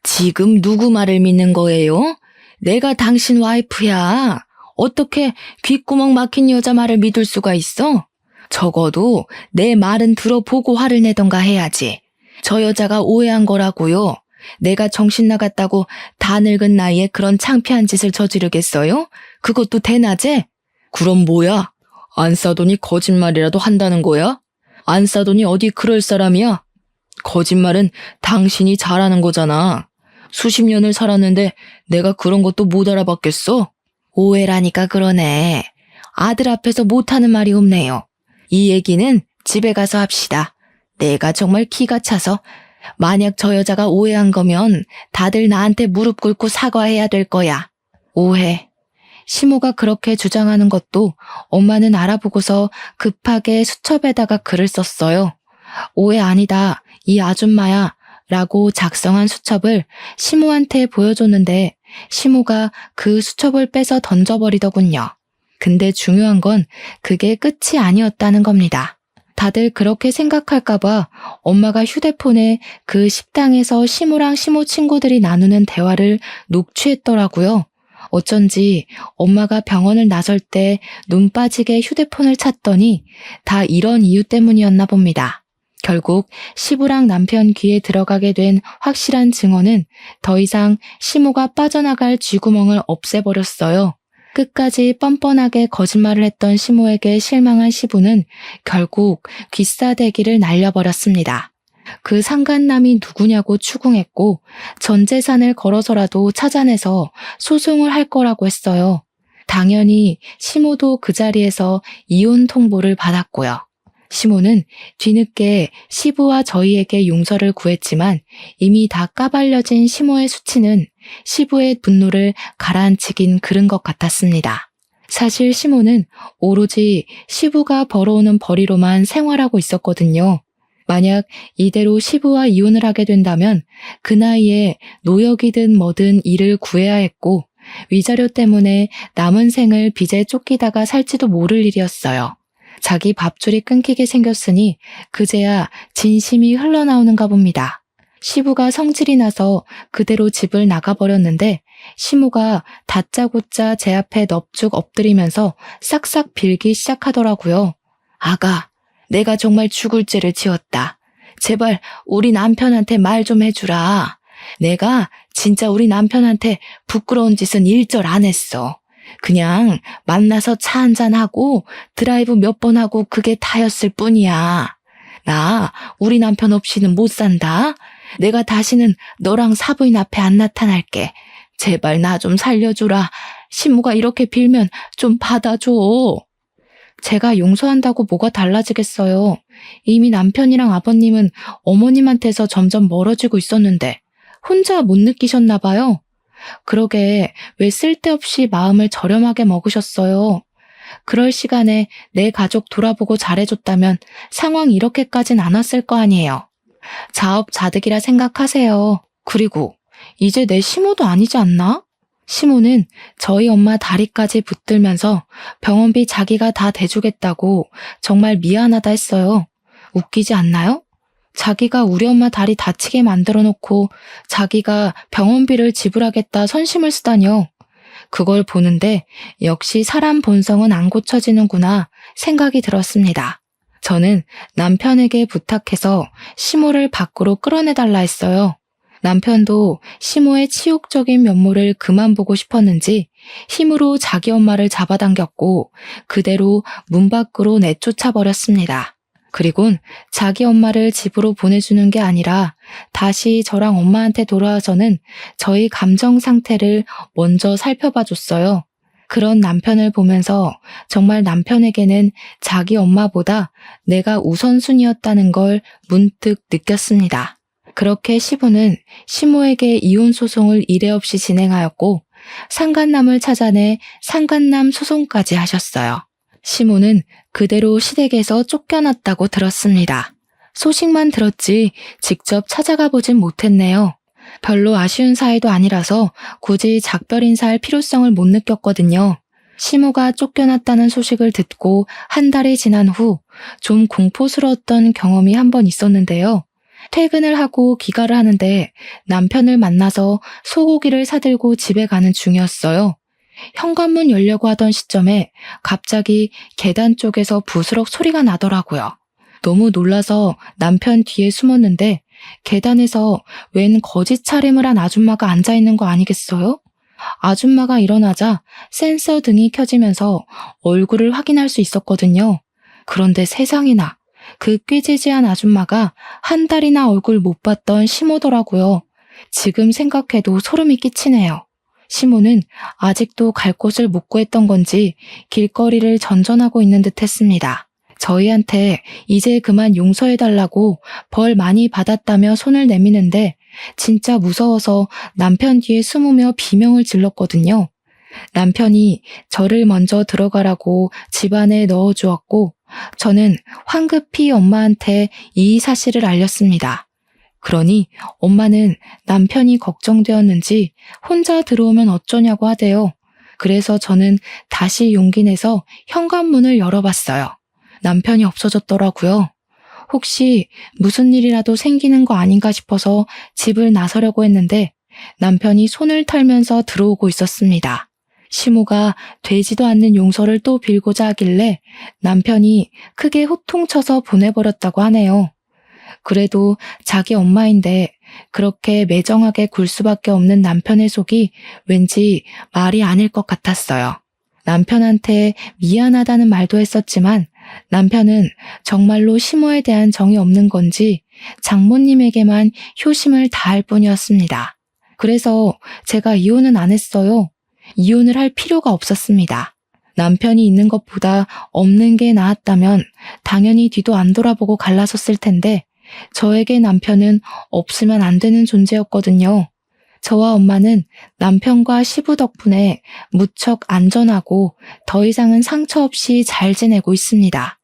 A: 지금 누구 말을 믿는 거예요? 내가 당신 와이프야. 어떻게 귓구멍 막힌 여자 말을 믿을 수가 있어? 적어도 내 말은 들어보고 화를 내던가 해야지. 저 여자가 오해한 거라고요. 내가 정신 나갔다고 다 늙은 나이에 그런 창피한 짓을 저지르겠어요? 그것도 대낮에? 그럼 뭐야? 안 싸더니 거짓말이라도 한다는 거야? 안 싸더니 어디 그럴 사람이야? 거짓말은 당신이 잘하는 거잖아. 수십 년을 살았는데 내가 그런 것도 못 알아봤겠어? 오해라니까 그러네. 아들 앞에서 못하는 말이 없네요. 이 얘기는 집에 가서 합시다. 내가 정말 기가 차서 만약 저 여자가 오해한 거면 다들 나한테 무릎 꿇고 사과해야 될 거야. 오해. 시모가 그렇게 주장하는 것도 엄마는 알아보고서 급하게 수첩에다가 글을 썼어요. 오해 아니다. 이 아줌마야. 라고 작성한 수첩을 시모한테 보여줬는데 시모가 그 수첩을 빼서 던져버리더군요. 근데 중요한 건 그게 끝이 아니었다는 겁니다. 다들 그렇게 생각할까봐 엄마가 휴대폰에 그 식당에서 시무랑 시무 친구들이 나누는 대화를 녹취했더라고요. 어쩐지 엄마가 병원을 나설 때 눈 빠지게 휴대폰을 찾더니 다 이런 이유 때문이었나 봅니다. 결국 시부랑 남편 귀에 들어가게 된 확실한 증언은 더 이상 시무가 빠져나갈 쥐구멍을 없애버렸어요. 끝까지 뻔뻔하게 거짓말을 했던 시무에게 실망한 시부는 결국 귀싸대기를 날려버렸습니다. 그 상간남이 누구냐고 추궁했고 전 재산을 걸어서라도 찾아내서 소송을 할 거라고 했어요. 당연히 시모도 그 자리에서 이혼 통보를 받았고요. 시모는 뒤늦게 시부와 저희에게 용서를 구했지만 이미 다 까발려진 시모의 수치는 시부의 분노를 가라앉히긴 그른 것 같았습니다. 사실 시모는 오로지 시부가 벌어오는 벌이로만 생활하고 있었거든요. 만약 이대로 시부와 이혼을 하게 된다면 그 나이에 노역이든 뭐든 일을 구해야 했고 위자료 때문에 남은 생을 빚에 쫓기다가 살지도 모를 일이었어요. 자기 밥줄이 끊기게 생겼으니 그제야 진심이 흘러나오는가 봅니다. 시부가 성질이 나서 그대로 집을 나가버렸는데 시무가 다짜고짜 제 앞에 넙죽 엎드리면서 싹싹 빌기 시작하더라고요. 아가, 내가 정말 죽을 죄를 지었다. 제발 우리 남편한테 말 좀 해주라. 내가 진짜 우리 남편한테 부끄러운 짓은 일절 안 했어. 그냥 만나서 차 한잔하고 드라이브 몇 번 하고 그게 다였을 뿐이야. 나 우리 남편 없이는 못 산다. 내가 다시는 너랑 사부인 앞에 안 나타날게. 제발 나 좀 살려주라. 시무가 이렇게 빌면 좀 받아줘. 제가 용서한다고 뭐가 달라지겠어요. 이미 남편이랑 아버님은 어머님한테서 점점 멀어지고 있었는데 혼자 못 느끼셨나 봐요. 그러게 왜 쓸데없이 마음을 저렴하게 먹으셨어요. 그럴 시간에 내 가족 돌아보고 잘해줬다면 상황 이렇게까진 안 왔을 거 아니에요. 자업자득이라 생각하세요. 그리고 이제 내 시모도 아니지 않나? 시모는 저희 엄마 다리까지 붙들면서 병원비 자기가 다 대주겠다고 정말 미안하다 했어요. 웃기지 않나요? 자기가 우리 엄마 다리 다치게 만들어 놓고 자기가 병원비를 지불하겠다 선심을 쓰다니요. 그걸 보는데 역시 사람 본성은 안 고쳐지는구나 생각이 들었습니다. 저는 남편에게 부탁해서 시모를 밖으로 끌어내달라 했어요. 남편도 시모의 치욕적인 면모를 그만 보고 싶었는지 힘으로 자기 엄마를 잡아당겼고 그대로 문 밖으로 내쫓아 버렸습니다. 그리곤 자기 엄마를 집으로 보내주는 게 아니라 다시 저랑 엄마한테 돌아와서는 저희 감정 상태를 먼저 살펴봐 줬어요. 그런 남편을 보면서 정말 남편에게는 자기 엄마보다 내가 우선순위였다는 걸 문득 느꼈습니다. 그렇게 시부는 시모에게 이혼 소송을 이례 없이 진행하였고 상간남을 찾아내 상간남 소송까지 하셨어요. 시모는 그대로 시댁에서 쫓겨났다고 들었습니다. 소식만 들었지 직접 찾아가 보진 못했네요. 별로 아쉬운 사이도 아니라서 굳이 작별 인사할 필요성을 못 느꼈거든요. 시모가 쫓겨났다는 소식을 듣고 한 달이 지난 후 좀 공포스러웠던 경험이 한 번 있었는데요. 퇴근을 하고 귀가를 하는데 남편을 만나서 소고기를 사들고 집에 가는 중이었어요. 현관문 열려고 하던 시점에 갑자기 계단 쪽에서 부스럭 소리가 나더라고요. 너무 놀라서 남편 뒤에 숨었는데 계단에서 웬 거짓 차림을 한 아줌마가 앉아있는 거 아니겠어요? 아줌마가 일어나자 센서 등이 켜지면서 얼굴을 확인할 수 있었거든요. 그런데 세상에나 그 꾀지지한 아줌마가 한 달이나 얼굴 못 봤던 시모더라고요. 지금 생각해도 소름이 끼치네요. 시모는 아직도 갈 곳을 못 구했던 건지 길거리를 전전하고 있는 듯 했습니다. 저희한테 이제 그만 용서해달라고 벌 많이 받았다며 손을 내미는데 진짜 무서워서 남편 뒤에 숨으며 비명을 질렀거든요. 남편이 저를 먼저 들어가라고 집 안에 넣어주었고 저는 황급히 엄마한테 이 사실을 알렸습니다. 그러니 엄마는 남편이 걱정되었는지 혼자 들어오면 어쩌냐고 하대요. 그래서 저는 다시 용기 내서 현관문을 열어봤어요. 남편이 없어졌더라고요. 혹시 무슨 일이라도 생기는 거 아닌가 싶어서 집을 나서려고 했는데 남편이 손을 털면서 들어오고 있었습니다. 시모가 되지도 않는 용서를 또 빌고자 하길래 남편이 크게 호통쳐서 보내버렸다고 하네요. 그래도 자기 엄마인데 그렇게 매정하게 굴 수밖에 없는 남편의 속이 왠지 말이 아닐 것 같았어요. 남편한테 미안하다는 말도 했었지만 남편은 정말로 시모에 대한 정이 없는 건지 장모님에게만 효심을 다할 뿐이었습니다. 그래서 제가 이혼은 안 했어요. 이혼을 할 필요가 없었습니다. 남편이 있는 것보다 없는 게 나았다면 당연히 뒤도 안 돌아보고 갈라섰을 텐데 저에게 남편은 없으면 안 되는 존재였거든요. 저와 엄마는 남편과 시부 덕분에 무척 안전하고 더 이상은 상처 없이 잘 지내고 있습니다.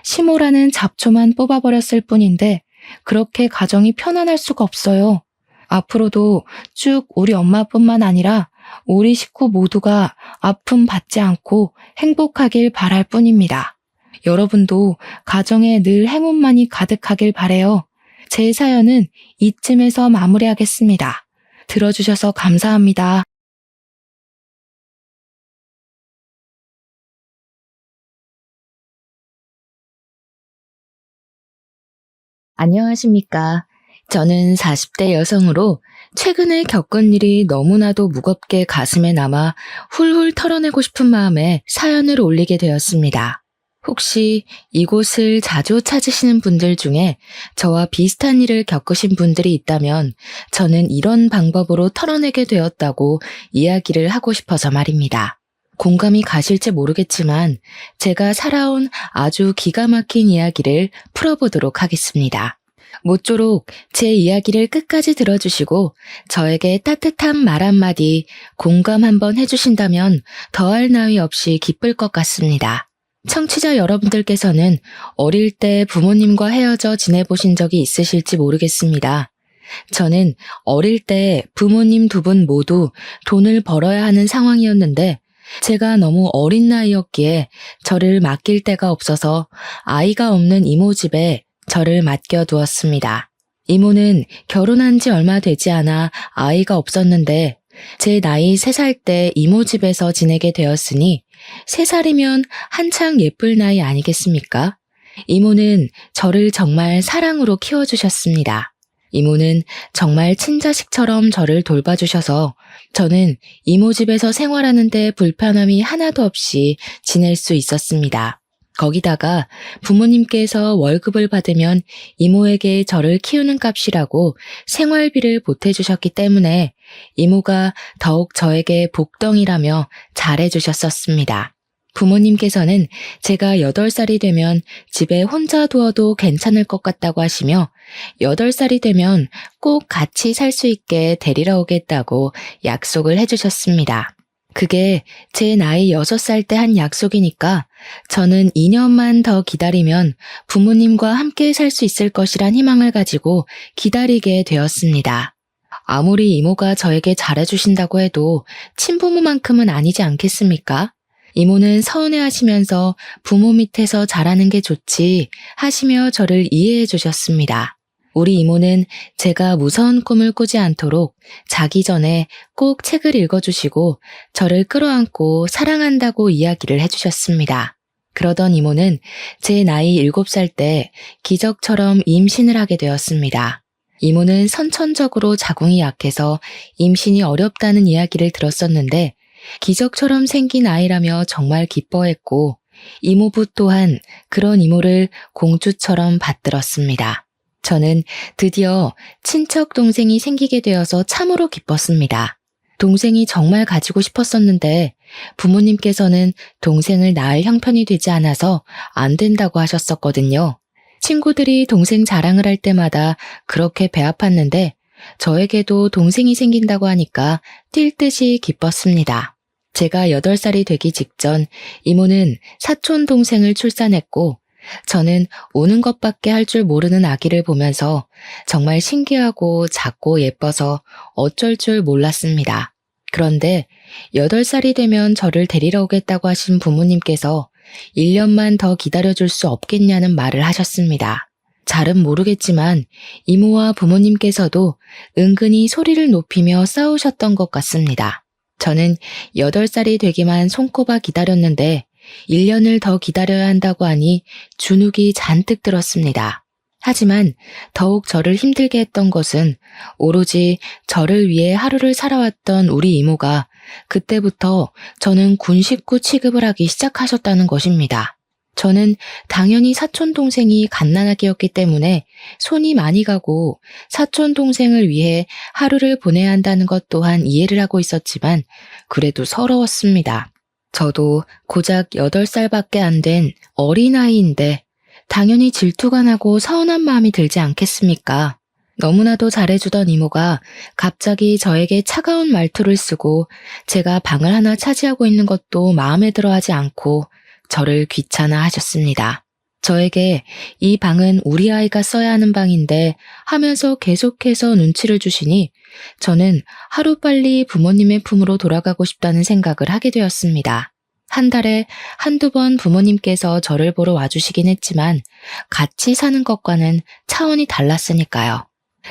A: 시모라는 잡초만 뽑아버렸을 뿐인데 그렇게 가정이 편안할 수가 없어요. 앞으로도 쭉 우리 엄마뿐만 아니라 우리 식구 모두가 아픔 받지 않고 행복하길 바랄 뿐입니다. 여러분도 가정에 늘 행운만이 가득하길 바래요. 제 사연은 이쯤에서 마무리하겠습니다. 들어주셔서 감사합니다. 안녕하십니까. 저는 40대 여성으로 최근에 겪은 일이 너무나도 무겁게 가슴에 남아 훌훌 털어내고 싶은 마음에 사연을 올리게 되었습니다. 혹시 이곳을 자주 찾으시는 분들 중에 저와 비슷한 일을 겪으신 분들이 있다면 저는 이런 방법으로 털어내게 되었다고 이야기를 하고 싶어서 말입니다. 공감이 가실지 모르겠지만 제가 살아온 아주 기가 막힌 이야기를 풀어보도록 하겠습니다. 모쪼록 제 이야기를 끝까지 들어주시고 저에게 따뜻한 말 한마디 공감 한번 해주신다면 더할 나위 없이 기쁠 것 같습니다. 청취자 여러분들께서는 어릴 때 부모님과 헤어져 지내보신 적이 있으실지 모르겠습니다. 저는 어릴 때 부모님 두 분 모두 돈을 벌어야 하는 상황이었는데 제가 너무 어린 나이였기에 저를 맡길 데가 없어서 아이가 없는 이모 집에 저를 맡겨두었습니다. 이모는 결혼한 지 얼마 되지 않아 아이가 없었는데 제 나이 3살 때 이모 집에서 지내게 되었으니 3살이면 한창 예쁠 나이 아니겠습니까? 이모는 저를 정말 사랑으로 키워주셨습니다. 이모는 정말 친자식처럼 저를 돌봐주셔서 저는 이모 집에서 생활하는데 불편함이 하나도 없이 지낼 수 있었습니다. 거기다가 부모님께서 월급을 받으면 이모에게 저를 키우는 값이라고 생활비를 보태주셨기 때문에 이모가 더욱 저에게 복덩이라며 잘해주셨었습니다. 부모님께서는 제가 8살이 되면 집에 혼자 두어도 괜찮을 것 같다고 하시며 8살이 되면 꼭 같이 살 수 있게 데리러 오겠다고 약속을 해주셨습니다. 그게 제 나이 6살 때 한 약속이니까 저는 2년만 더 기다리면 부모님과 함께 살 수 있을 것이란 희망을 가지고 기다리게 되었습니다. 아무리 이모가 저에게 잘해주신다고 해도 친부모만큼은 아니지 않겠습니까? 이모는 서운해하시면서 부모 밑에서 자라는 게 좋지 하시며 저를 이해해 주셨습니다. 우리 이모는 제가 무서운 꿈을 꾸지 않도록 자기 전에 꼭 책을 읽어주시고 저를 끌어안고 사랑한다고 이야기를 해주셨습니다. 그러던 이모는 제 나이 7살 때 기적처럼 임신을 하게 되었습니다. 이모는 선천적으로 자궁이 약해서 임신이 어렵다는 이야기를 들었었는데 기적처럼 생긴 아이라며 정말 기뻐했고 이모부 또한 그런 이모를 공주처럼 받들었습니다. 저는 드디어 친척 동생이 생기게 되어서 참으로 기뻤습니다. 동생이 정말 가지고 싶었었는데 부모님께서는 동생을 낳을 형편이 되지 않아서 안 된다고 하셨었거든요. 친구들이 동생 자랑을 할 때마다 그렇게 배 아팠는데 저에게도 동생이 생긴다고 하니까 뛸 듯이 기뻤습니다. 제가 8살이 되기 직전 이모는 사촌 동생을 출산했고 저는 우는 것밖에 할 줄 모르는 아기를 보면서 정말 신기하고 작고 예뻐서 어쩔 줄 몰랐습니다. 그런데 8살이 되면 저를 데리러 오겠다고 하신 부모님께서 1년만 더 기다려줄 수 없겠냐는 말을 하셨습니다. 잘은 모르겠지만 이모와 부모님께서도 은근히 소리를 높이며 싸우셨던 것 같습니다. 저는 8살이 되기만 손꼽아 기다렸는데 1년을 더 기다려야 한다고 하니 주눅이 잔뜩 들었습니다. 하지만 더욱 저를 힘들게 했던 것은 오로지 저를 위해 하루를 살아왔던 우리 이모가 그때부터 저는 군 식구 취급을 하기 시작하셨다는 것입니다. 저는 당연히 사촌 동생이 갓난아기였기 때문에 손이 많이 가고 사촌 동생을 위해 하루를 보내야 한다는 것 또한 이해를 하고 있었지만 그래도 서러웠습니다. 저도 고작 8살밖에 안 된 어린아이인데 당연히 질투가 나고 서운한 마음이 들지 않겠습니까? 너무나도 잘해주던 이모가 갑자기 저에게 차가운 말투를 쓰고 제가 방을 하나 차지하고 있는 것도 마음에 들어하지 않고 저를 귀찮아 하셨습니다. 저에게 이 방은 우리 아이가 써야 하는 방인데 하면서 계속해서 눈치를 주시니 저는 하루빨리 부모님의 품으로 돌아가고 싶다는 생각을 하게 되었습니다. 한 달에 한두 번 부모님께서 저를 보러 와주시긴 했지만 같이 사는 것과는 차원이 달랐으니까요.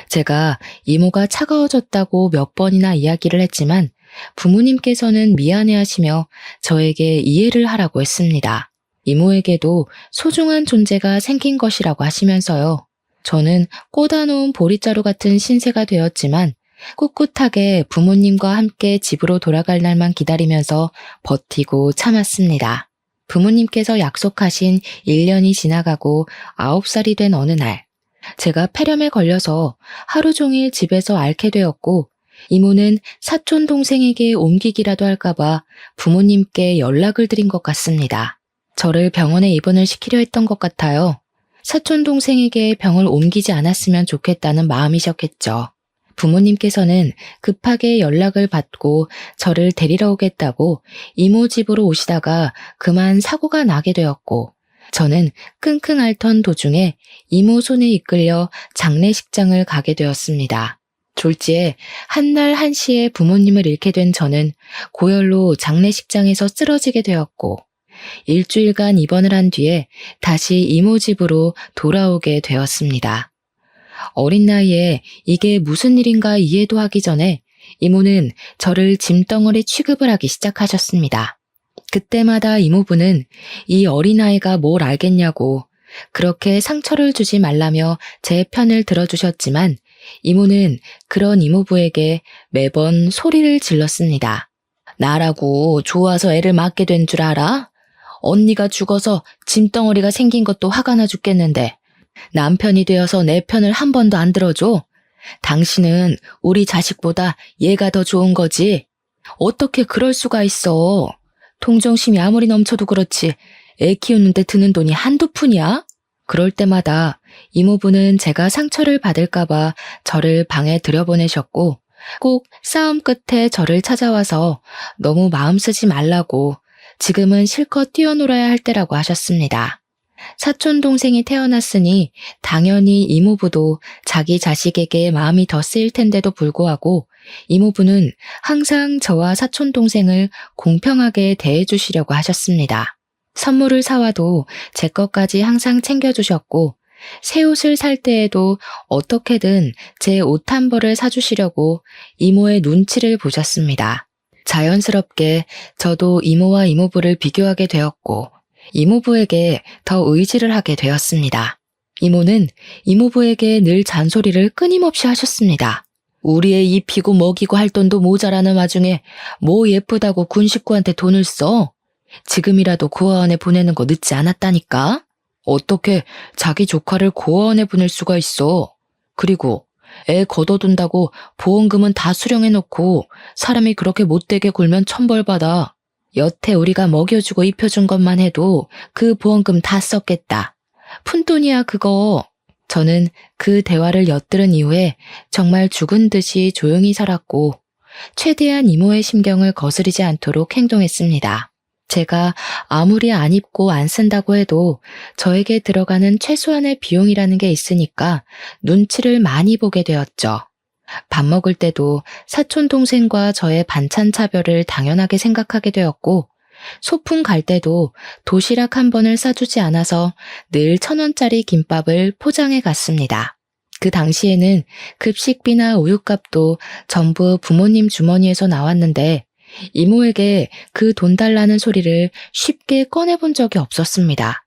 A: 제가 이모가 차가워졌다고 몇 번이나 이야기를 했지만 부모님께서는 미안해하시며 저에게 이해를 하라고 했습니다. 이모에게도 소중한 존재가 생긴 것이라고 하시면서요. 저는 꽂아놓은 보릿자루 같은 신세가 되었지만 꿋꿋하게 부모님과 함께 집으로 돌아갈 날만 기다리면서 버티고 참았습니다. 부모님께서 약속하신 1년이 지나가고 9살이 된 어느 날, 제가 폐렴에 걸려서 하루 종일 집에서 앓게 되었고 이모는 사촌 동생에게 옮기기라도 할까봐 부모님께 연락을 드린 것 같습니다. 저를 병원에 입원을 시키려 했던 것 같아요. 사촌 동생에게 병을 옮기지 않았으면 좋겠다는 마음이셨겠죠. 부모님께서는 급하게 연락을 받고 저를 데리러 오겠다고 이모 집으로 오시다가 그만 사고가 나게 되었고 저는 끙끙 앓던 도중에 이모 손에 이끌려 장례식장을 가게 되었습니다. 졸지에 한날 한시에 부모님을 잃게 된 저는 고열로 장례식장에서 쓰러지게 되었고 일주일간 입원을 한 뒤에 다시 이모 집으로 돌아오게 되었습니다. 어린 나이에 이게 무슨 일인가 이해도 하기 전에 이모는 저를 짐덩어리 취급을 하기 시작하셨습니다. 그때마다 이모부는 이 어린아이가 뭘 알겠냐고 그렇게 상처를 주지 말라며 제 편을 들어주셨지만 이모는 그런 이모부에게 매번 소리를 질렀습니다. 나라고 좋아서 애를 맡게 된 줄 알아? 언니가 죽어서 짐덩어리가 생긴 것도 화가 나 죽겠는데 남편이 되어서 내 편을 한 번도 안 들어줘? 당신은 우리 자식보다 얘가 더 좋은 거지? 어떻게 그럴 수가 있어? 동정심이 아무리 넘쳐도 그렇지 애 키우는데 드는 돈이 한두 푼이야? 그럴 때마다 이모부는 제가 상처를 받을까봐 저를 방에 들여보내셨고 꼭 싸움 끝에 저를 찾아와서 너무 마음 쓰지 말라고 지금은 실컷 뛰어놀아야 할 때라고 하셨습니다. 사촌 동생이 태어났으니 당연히 이모부도 자기 자식에게 마음이 더 쓰일 텐데도 불구하고 이모부는 항상 저와 사촌 동생을 공평하게 대해주시려고 하셨습니다. 선물을 사와도 제 것까지 항상 챙겨주셨고 새 옷을 살 때에도 어떻게든 제 옷 한 벌을 사주시려고 이모의 눈치를 보셨습니다. 자연스럽게 저도 이모와 이모부를 비교하게 되었고 이모부에게 더 의지를 하게 되었습니다. 이모는 이모부에게 늘 잔소리를 끊임없이 하셨습니다. 우리 애 입히고 먹이고 할 돈도 모자라는 와중에 뭐 예쁘다고 군 식구한테 돈을 써? 지금이라도 고아원에 보내는 거 늦지 않았다니까? 어떻게 자기 조카를 고아원에 보낼 수가 있어? 그리고 애 걷어둔다고 보험금은 다 수령해놓고 사람이 그렇게 못되게 굴면 천벌받아. 여태 우리가 먹여주고 입혀준 것만 해도 그 보험금 다 썼겠다. 푼돈이야 그거. 저는 그 대화를 엿들은 이후에 정말 죽은 듯이 조용히 살았고 최대한 이모의 심경을 거스르지 않도록 행동했습니다. 제가 아무리 안 입고 안 쓴다고 해도 저에게 들어가는 최소한의 비용이라는 게 있으니까 눈치를 많이 보게 되었죠. 밥 먹을 때도 사촌 동생과 저의 반찬 차별을 당연하게 생각하게 되었고, 소풍 갈 때도 도시락 한 번을 싸주지 않아서 늘 1,000원짜리 김밥을 포장해 갔습니다. 그 당시에는 급식비나 우유값도 전부 부모님 주머니에서 나왔는데 이모에게 그 돈 달라는 소리를 쉽게 꺼내본 적이 없었습니다.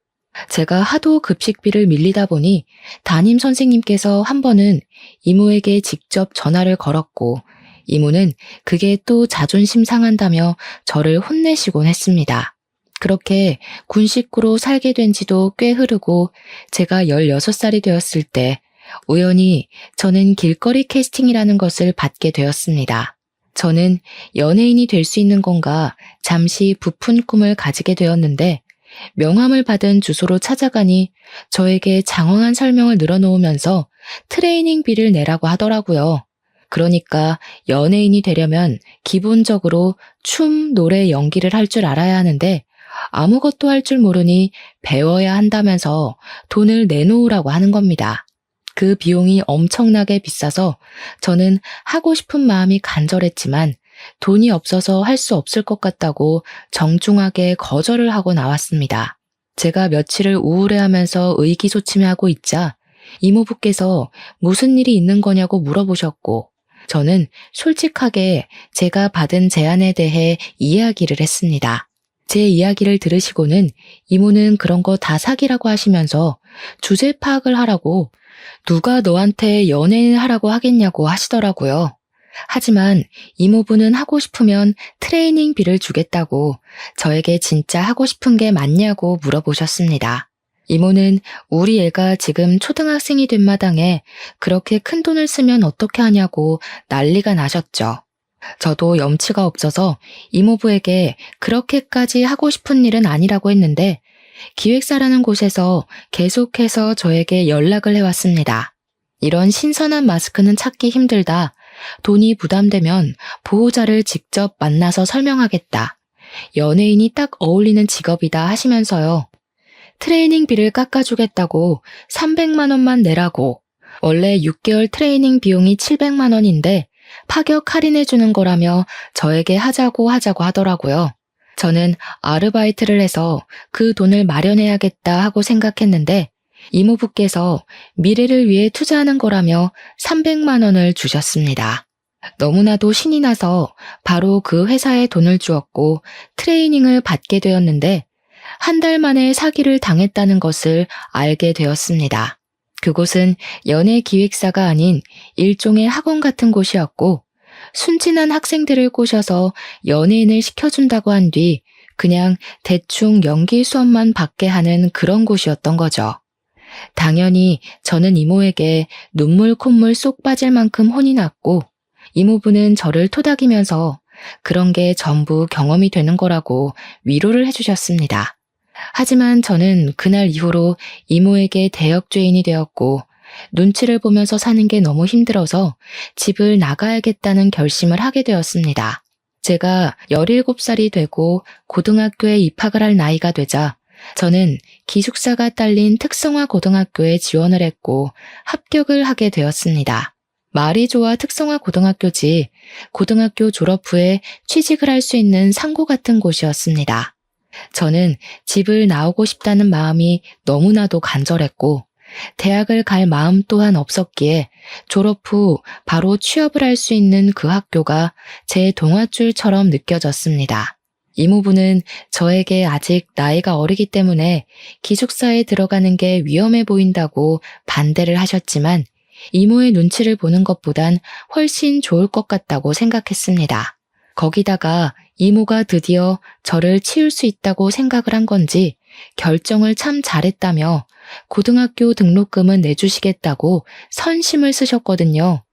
A: 제가 하도 급식비를 밀리다 보니 담임 선생님께서 한 번은 이모에게 직접 전화를 걸었고 이모는 그게 또 자존심 상한다며 저를 혼내시곤 했습니다. 그렇게 군 식구로 살게 된 지도 꽤 흐르고 제가 16살이 되었을 때 우연히 저는 길거리 캐스팅이라는 것을 받게 되었습니다. 저는 연예인이 될 수 있는 건가 잠시 부푼 꿈을 가지게 되었는데 명함을 받은 주소로 찾아가니 저에게 장황한 설명을 늘어놓으면서 트레이닝비를 내라고 하더라고요. 그러니까 연예인이 되려면 기본적으로 춤, 노래, 연기를 할 줄 알아야 하는데 아무것도 할 줄 모르니 배워야 한다면서 돈을 내놓으라고 하는 겁니다. 그 비용이 엄청나게 비싸서 저는 하고 싶은 마음이 간절했지만 돈이 없어서 할 수 없을 것 같다고 정중하게 거절을 하고 나왔습니다. 제가 며칠을 우울해하면서 의기소침해하고 있자 이모부께서 무슨 일이 있는 거냐고 물어보셨고 저는 솔직하게 제가 받은 제안에 대해 이야기를 했습니다. 제 이야기를 들으시고는 이모는 그런 거 다 사기라고 하시면서 주제 파악을 하라고 누가 너한테 연예인 하라고 하겠냐고 하시더라고요. 하지만 이모부는 하고 싶으면 트레이닝비를 주겠다고 저에게 진짜 하고 싶은 게 맞냐고 물어보셨습니다. 이모는 우리 애가 지금 초등학생이 된 마당에 그렇게 큰 돈을 쓰면 어떻게 하냐고 난리가 나셨죠. 저도 염치가 없어서 이모부에게 그렇게까지 하고 싶은 일은 아니라고 했는데 기획사라는 곳에서 계속해서 저에게 연락을 해왔습니다. 이런 신선한 마스크는 찾기 힘들다. 돈이 부담되면 보호자를 직접 만나서 설명하겠다. 연예인이 딱 어울리는 직업이다 하시면서요. 트레이닝비를 깎아주겠다고 300만 원만 내라고. 원래 6개월 트레이닝 비용이 700만 원인데 파격 할인해주는 거라며 저에게 하자고 하더라고요. 저는 아르바이트를 해서 그 돈을 마련해야겠다 하고 생각했는데 이모부께서 미래를 위해 투자하는 거라며 300만 원을 주셨습니다. 너무나도 신이 나서 바로 그 회사에 돈을 주었고 트레이닝을 받게 되었는데 한 달 만에 사기를 당했다는 것을 알게 되었습니다. 그곳은 연예 기획사가 아닌 일종의 학원 같은 곳이었고 순진한 학생들을 꼬셔서 연예인을 시켜준다고 한 뒤 그냥 대충 연기 수업만 받게 하는 그런 곳이었던 거죠. 당연히 저는 이모에게 눈물 콧물 쏙 빠질 만큼 혼이 났고 이모부는 저를 토닥이면서 그런 게 전부 경험이 되는 거라고 위로를 해주셨습니다. 하지만 저는 그날 이후로 이모에게 대역죄인이 되었고 눈치를 보면서 사는 게 너무 힘들어서 집을 나가야겠다는 결심을 하게 되었습니다. 제가 17살이 되고 고등학교에 입학을 할 나이가 되자 저는 기숙사가 딸린 특성화 고등학교에 지원을 했고 합격을 하게 되었습니다. 말이 좋아 특성화 고등학교지 고등학교 졸업 후에 취직을 할 수 있는 상고 같은 곳이었습니다. 저는 집을 나오고 싶다는 마음이 너무나도 간절했고 대학을 갈 마음 또한 없었기에 졸업 후 바로 취업을 할 수 있는 그 학교가 제 동화줄처럼 느껴졌습니다. 이모부는 저에게 아직 나이가 어리기 때문에 기숙사에 들어가는 게 위험해 보인다고 반대를 하셨지만 이모의 눈치를 보는 것보단 훨씬 좋을 것 같다고 생각했습니다. 거기다가 이모가 드디어 저를 치울 수 있다고 생각을 한 건지 결정을 참 잘했다며 고등학교 등록금은 내주시겠다고 선심을 쓰셨거든요.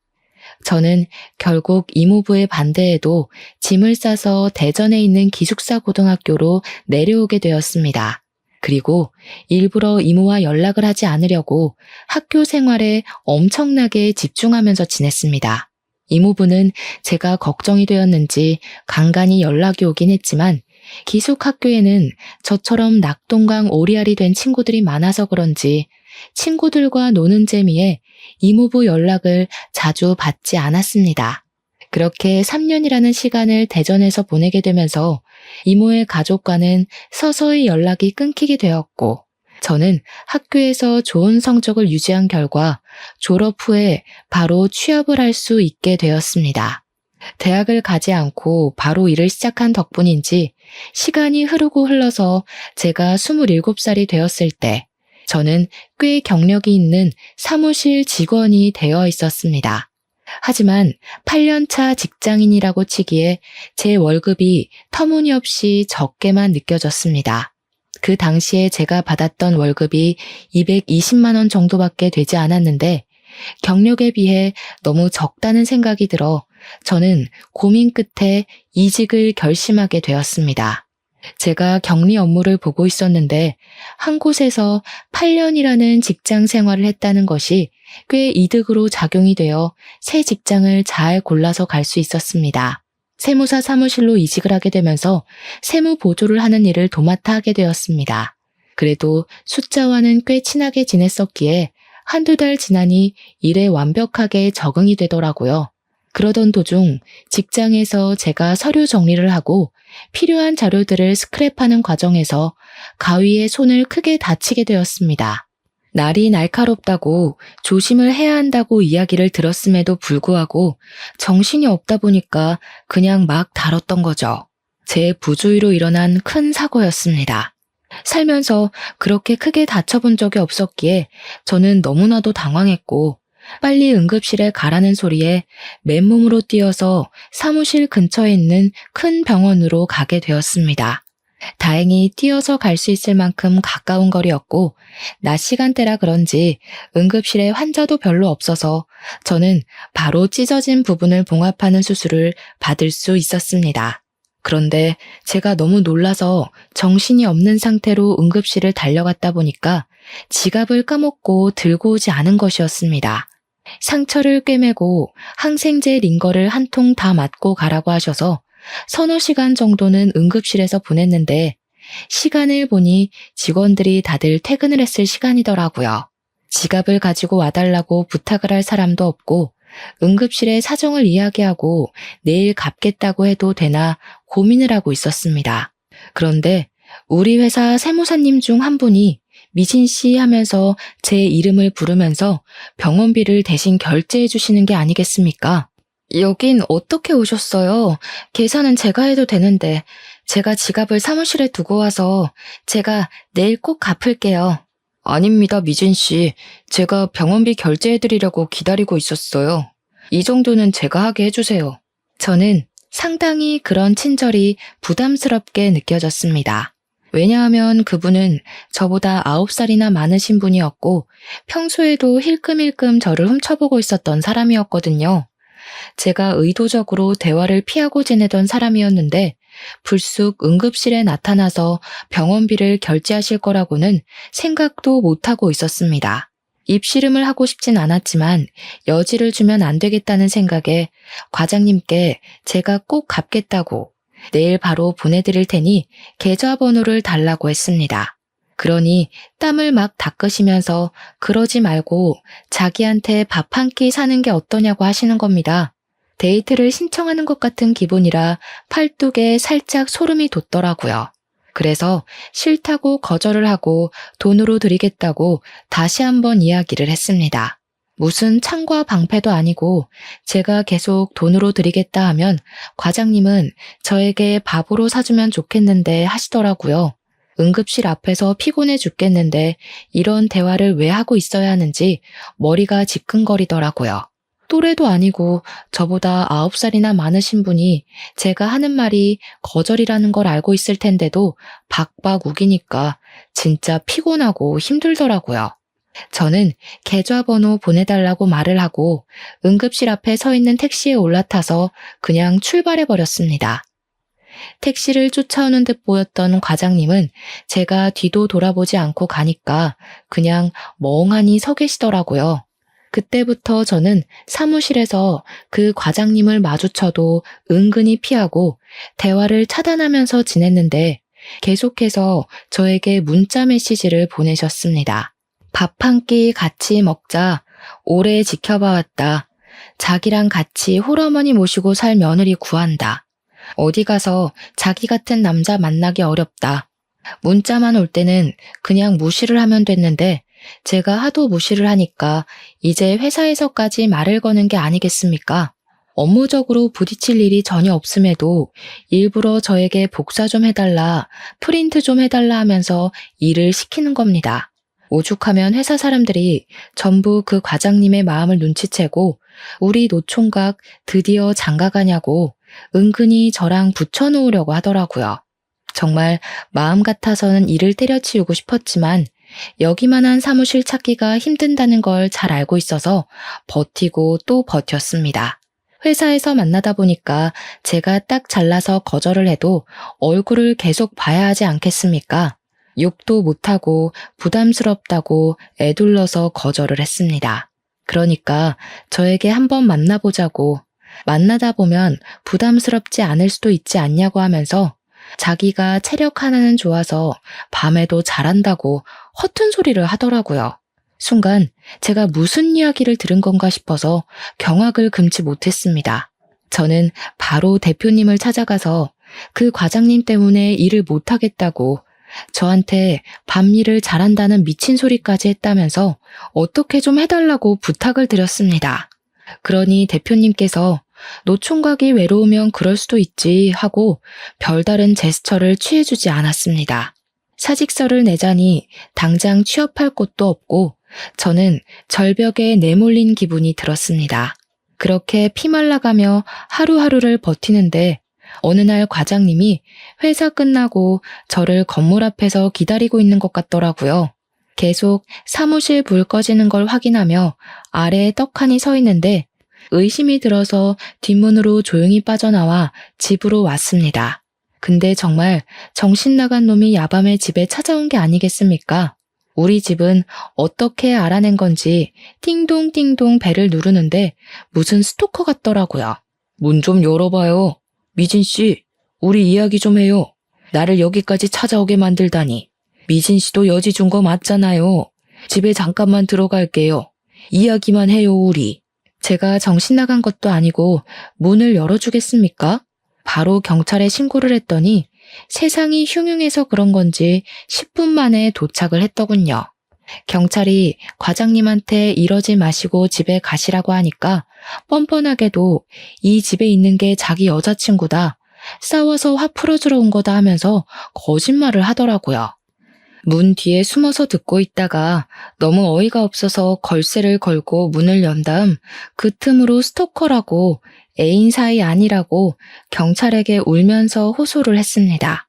A: 저는 결국 이모부의 반대에도 짐을 싸서 대전에 있는 기숙사 고등학교로 내려오게 되었습니다. 그리고 일부러 이모와 연락을 하지 않으려고 학교 생활에 엄청나게 집중하면서 지냈습니다. 이모부는 제가 걱정이 되었는지 간간히 연락이 오긴 했지만 기숙학교에는 저처럼 낙동강 오리알이 된 친구들이 많아서 그런지 친구들과 노는 재미에 이모부 연락을 자주 받지 않았습니다. 그렇게 3년이라는 시간을 대전에서 보내게 되면서 이모의 가족과는 서서히 연락이 끊기게 되었고, 저는 학교에서 좋은 성적을 유지한 결과 졸업 후에 바로 취업을 할 수 있게 되었습니다. 대학을 가지 않고 바로 일을 시작한 덕분인지 시간이 흐르고 흘러서 제가 27살이 되었을 때 저는 꽤 경력이 있는 사무실 직원이 되어 있었습니다. 하지만 8년차 직장인이라고 치기에 제 월급이 터무니없이 적게만 느껴졌습니다. 그 당시에 제가 받았던 월급이 220만 원 정도밖에 되지 않았는데 경력에 비해 너무 적다는 생각이 들어 저는 고민 끝에 이직을 결심하게 되었습니다. 제가 격리 업무를 보고 있었는데 한 곳에서 8년이라는 직장 생활을 했다는 것이 꽤 이득으로 작용이 되어 새 직장을 잘 골라서 갈 수 있었습니다. 세무사 사무실로 이직을 하게 되면서 세무 보조를 하는 일을 도맡아 하게 되었습니다. 그래도 숫자와는 꽤 친하게 지냈었기에 한두 달 지나니 일에 완벽하게 적응이 되더라고요. 그러던 도중 직장에서 제가 서류 정리를 하고 필요한 자료들을 스크랩하는 과정에서 가위에 손을 크게 다치게 되었습니다. 날이 날카롭다고 조심을 해야 한다고 이야기를 들었음에도 불구하고 정신이 없다 보니까 그냥 막 다뤘던 거죠. 제 부주의로 일어난 큰 사고였습니다. 살면서 그렇게 크게 다쳐본 적이 없었기에 저는 너무나도 당황했고 빨리 응급실에 가라는 소리에 맨몸으로 뛰어서 사무실 근처에 있는 큰 병원으로 가게 되었습니다. 다행히 뛰어서 갈 수 있을 만큼 가까운 거리였고 낮 시간대라 그런지 응급실에 환자도 별로 없어서 저는 바로 찢어진 부분을 봉합하는 수술을 받을 수 있었습니다. 그런데 제가 너무 놀라서 정신이 없는 상태로 응급실을 달려갔다 보니까 지갑을 까먹고 들고 오지 않은 것이었습니다. 상처를 꿰매고 항생제 링거를 한 통 다 맞고 가라고 하셔서 서너 시간 정도는 응급실에서 보냈는데 시간을 보니 직원들이 다들 퇴근을 했을 시간이더라고요. 지갑을 가지고 와달라고 부탁을 할 사람도 없고 응급실에 사정을 이야기하고 내일 갚겠다고 해도 되나 고민을 하고 있었습니다. 그런데 우리 회사 세무사님 중 한 분이 미진 씨 하면서 제 이름을 부르면서 병원비를 대신 결제해 주시는 게 아니겠습니까? 여긴 어떻게 오셨어요? 계산은 제가 해도 되는데 제가 지갑을 사무실에 두고 와서 제가 내일 꼭 갚을게요. 아닙니다, 미진 씨. 제가 병원비 결제해 드리려고 기다리고 있었어요. 이 정도는 제가 하게 해주세요. 저는 상당히 그런 친절이 부담스럽게 느껴졌습니다. 왜냐하면 그분은 저보다 9살이나 많으신 분이었고 평소에도 힐끔힐끔 저를 훔쳐보고 있었던 사람이었거든요. 제가 의도적으로 대화를 피하고 지내던 사람이었는데 불쑥 응급실에 나타나서 병원비를 결제하실 거라고는 생각도 못하고 있었습니다. 입씨름을 하고 싶진 않았지만 여지를 주면 안 되겠다는 생각에 과장님께 제가 꼭 갚겠다고 내일 바로 보내드릴 테니 계좌번호를 달라고 했습니다. 그러니 땀을 막 닦으시면서 그러지 말고 자기한테 밥 한 끼 사는 게 어떠냐고 하시는 겁니다. 데이트를 신청하는 것 같은 기분이라 팔뚝에 살짝 소름이 돋더라고요. 그래서 싫다고 거절을 하고 돈으로 드리겠다고 다시 한번 이야기를 했습니다. 무슨 창과 방패도 아니고 제가 계속 돈으로 드리겠다 하면 과장님은 저에게 밥으로 사주면 좋겠는데 하시더라고요. 응급실 앞에서 피곤해 죽겠는데 이런 대화를 왜 하고 있어야 하는지 머리가 지끈거리더라고요. 또래도 아니고 저보다 9살이나 많으신 분이 제가 하는 말이 거절이라는 걸 알고 있을 텐데도 박박 우기니까 진짜 피곤하고 힘들더라고요. 저는 계좌번호 보내달라고 말을 하고 응급실 앞에 서 있는 택시에 올라타서 그냥 출발해버렸습니다. 택시를 쫓아오는 듯 보였던 과장님은 제가 뒤도 돌아보지 않고 가니까 그냥 멍하니 서 계시더라고요. 그때부터 저는 사무실에서 그 과장님을 마주쳐도 은근히 피하고 대화를 차단하면서 지냈는데 계속해서 저에게 문자 메시지를 보내셨습니다. 밥 한 끼 같이 먹자. 오래 지켜봐왔다. 자기랑 같이 홀어머니 모시고 살 며느리 구한다. 어디 가서 자기 같은 남자 만나기 어렵다. 문자만 올 때는 그냥 무시를 하면 됐는데 제가 하도 무시를 하니까 이제 회사에서까지 말을 거는 게 아니겠습니까? 업무적으로 부딪힐 일이 전혀 없음에도 일부러 저에게 복사 좀 해달라, 프린트 좀 해달라 하면서 일을 시키는 겁니다. 오죽하면 회사 사람들이 전부 그 과장님의 마음을 눈치채고 우리 노총각 드디어 장가가냐고 은근히 저랑 붙여놓으려고 하더라고요. 정말 마음 같아서는 일을 때려치우고 싶었지만 여기만한 사무실 찾기가 힘든다는 걸 잘 알고 있어서 버티고 또 버텼습니다. 회사에서 만나다 보니까 제가 딱 잘라서 거절을 해도 얼굴을 계속 봐야 하지 않겠습니까? 욕도 못하고 부담스럽다고 애둘러서 거절을 했습니다. 그러니까 저에게 한번 만나보자고, 만나다 보면 부담스럽지 않을 수도 있지 않냐고 하면서 자기가 체력 하나는 좋아서 밤에도 잘한다고 허튼 소리를 하더라고요. 순간 제가 무슨 이야기를 들은 건가 싶어서 경악을 금치 못했습니다. 저는 바로 대표님을 찾아가서 그 과장님 때문에 일을 못하겠다고 저한테 밤일을 잘한다는 미친 소리까지 했다면서 어떻게 좀 해달라고 부탁을 드렸습니다. 그러니 대표님께서 노총각이 외로우면 그럴 수도 있지 하고 별다른 제스처를 취해주지 않았습니다. 사직서를 내자니 당장 취업할 곳도 없고 저는 절벽에 내몰린 기분이 들었습니다. 그렇게 피말라가며 하루하루를 버티는데 어느 날 과장님이 회사 끝나고 저를 건물 앞에서 기다리고 있는 것 같더라고요. 계속 사무실 불 꺼지는 걸 확인하며 아래에 떡하니 서 있는데 의심이 들어서 뒷문으로 조용히 빠져나와 집으로 왔습니다. 근데 정말 정신 나간 놈이 야밤에 집에 찾아온 게 아니겠습니까? 우리 집은 어떻게 알아낸 건지 띵동띵동 벨을 누르는데 무슨 스토커 같더라고요. 문 좀 열어봐요. 미진 씨, 우리 이야기 좀 해요. 나를 여기까지 찾아오게 만들다니. 미진 씨도 여지 준 거 맞잖아요. 집에 잠깐만 들어갈게요. 이야기만 해요, 우리. 제가 정신 나간 것도 아니고 문을 열어주겠습니까? 바로 경찰에 신고를 했더니 세상이 흉흉해서 그런 건지 10분 만에 도착을 했더군요. 경찰이 과장님한테 이러지 마시고 집에 가시라고 하니까 뻔뻔하게도 이 집에 있는 게 자기 여자친구다. 싸워서 화 풀어주러 온 거다 하면서 거짓말을 하더라고요. 문 뒤에 숨어서 듣고 있다가 너무 어이가 없어서 걸쇠를 걸고 문을 연 다음 그 틈으로 스토커라고 애인 사이 아니라고 경찰에게 울면서 호소를 했습니다.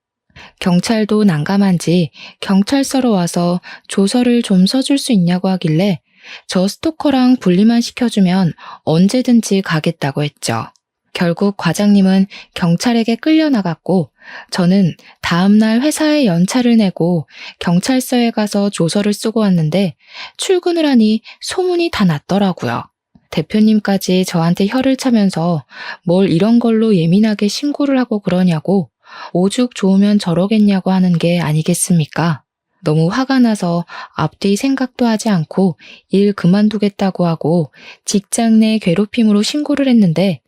A: 경찰도 난감한지 경찰서로 와서 조서를 좀 써줄 수 있냐고 하길래 저 스토커랑 분리만 시켜주면 언제든지 가겠다고 했죠. 결국 과장님은 경찰에게 끌려나갔고 저는 다음날 회사에 연차를 내고 경찰서에 가서 조서를 쓰고 왔는데 출근을 하니 소문이 다 났더라고요. 대표님까지 저한테 혀를 차면서 뭘 이런 걸로 예민하게 신고를 하고 그러냐고 오죽 좋으면 저러겠냐고 하는 게 아니겠습니까? 너무 화가 나서 앞뒤 생각도 하지 않고 일 그만두겠다고 하고 직장 내 괴롭힘으로 신고를 했는데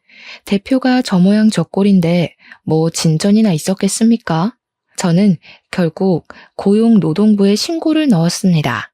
A: 대표가 저 모양 저 꼴인데 뭐 진전이나 있었겠습니까? 저는 결국 고용노동부에 신고를 넣었습니다.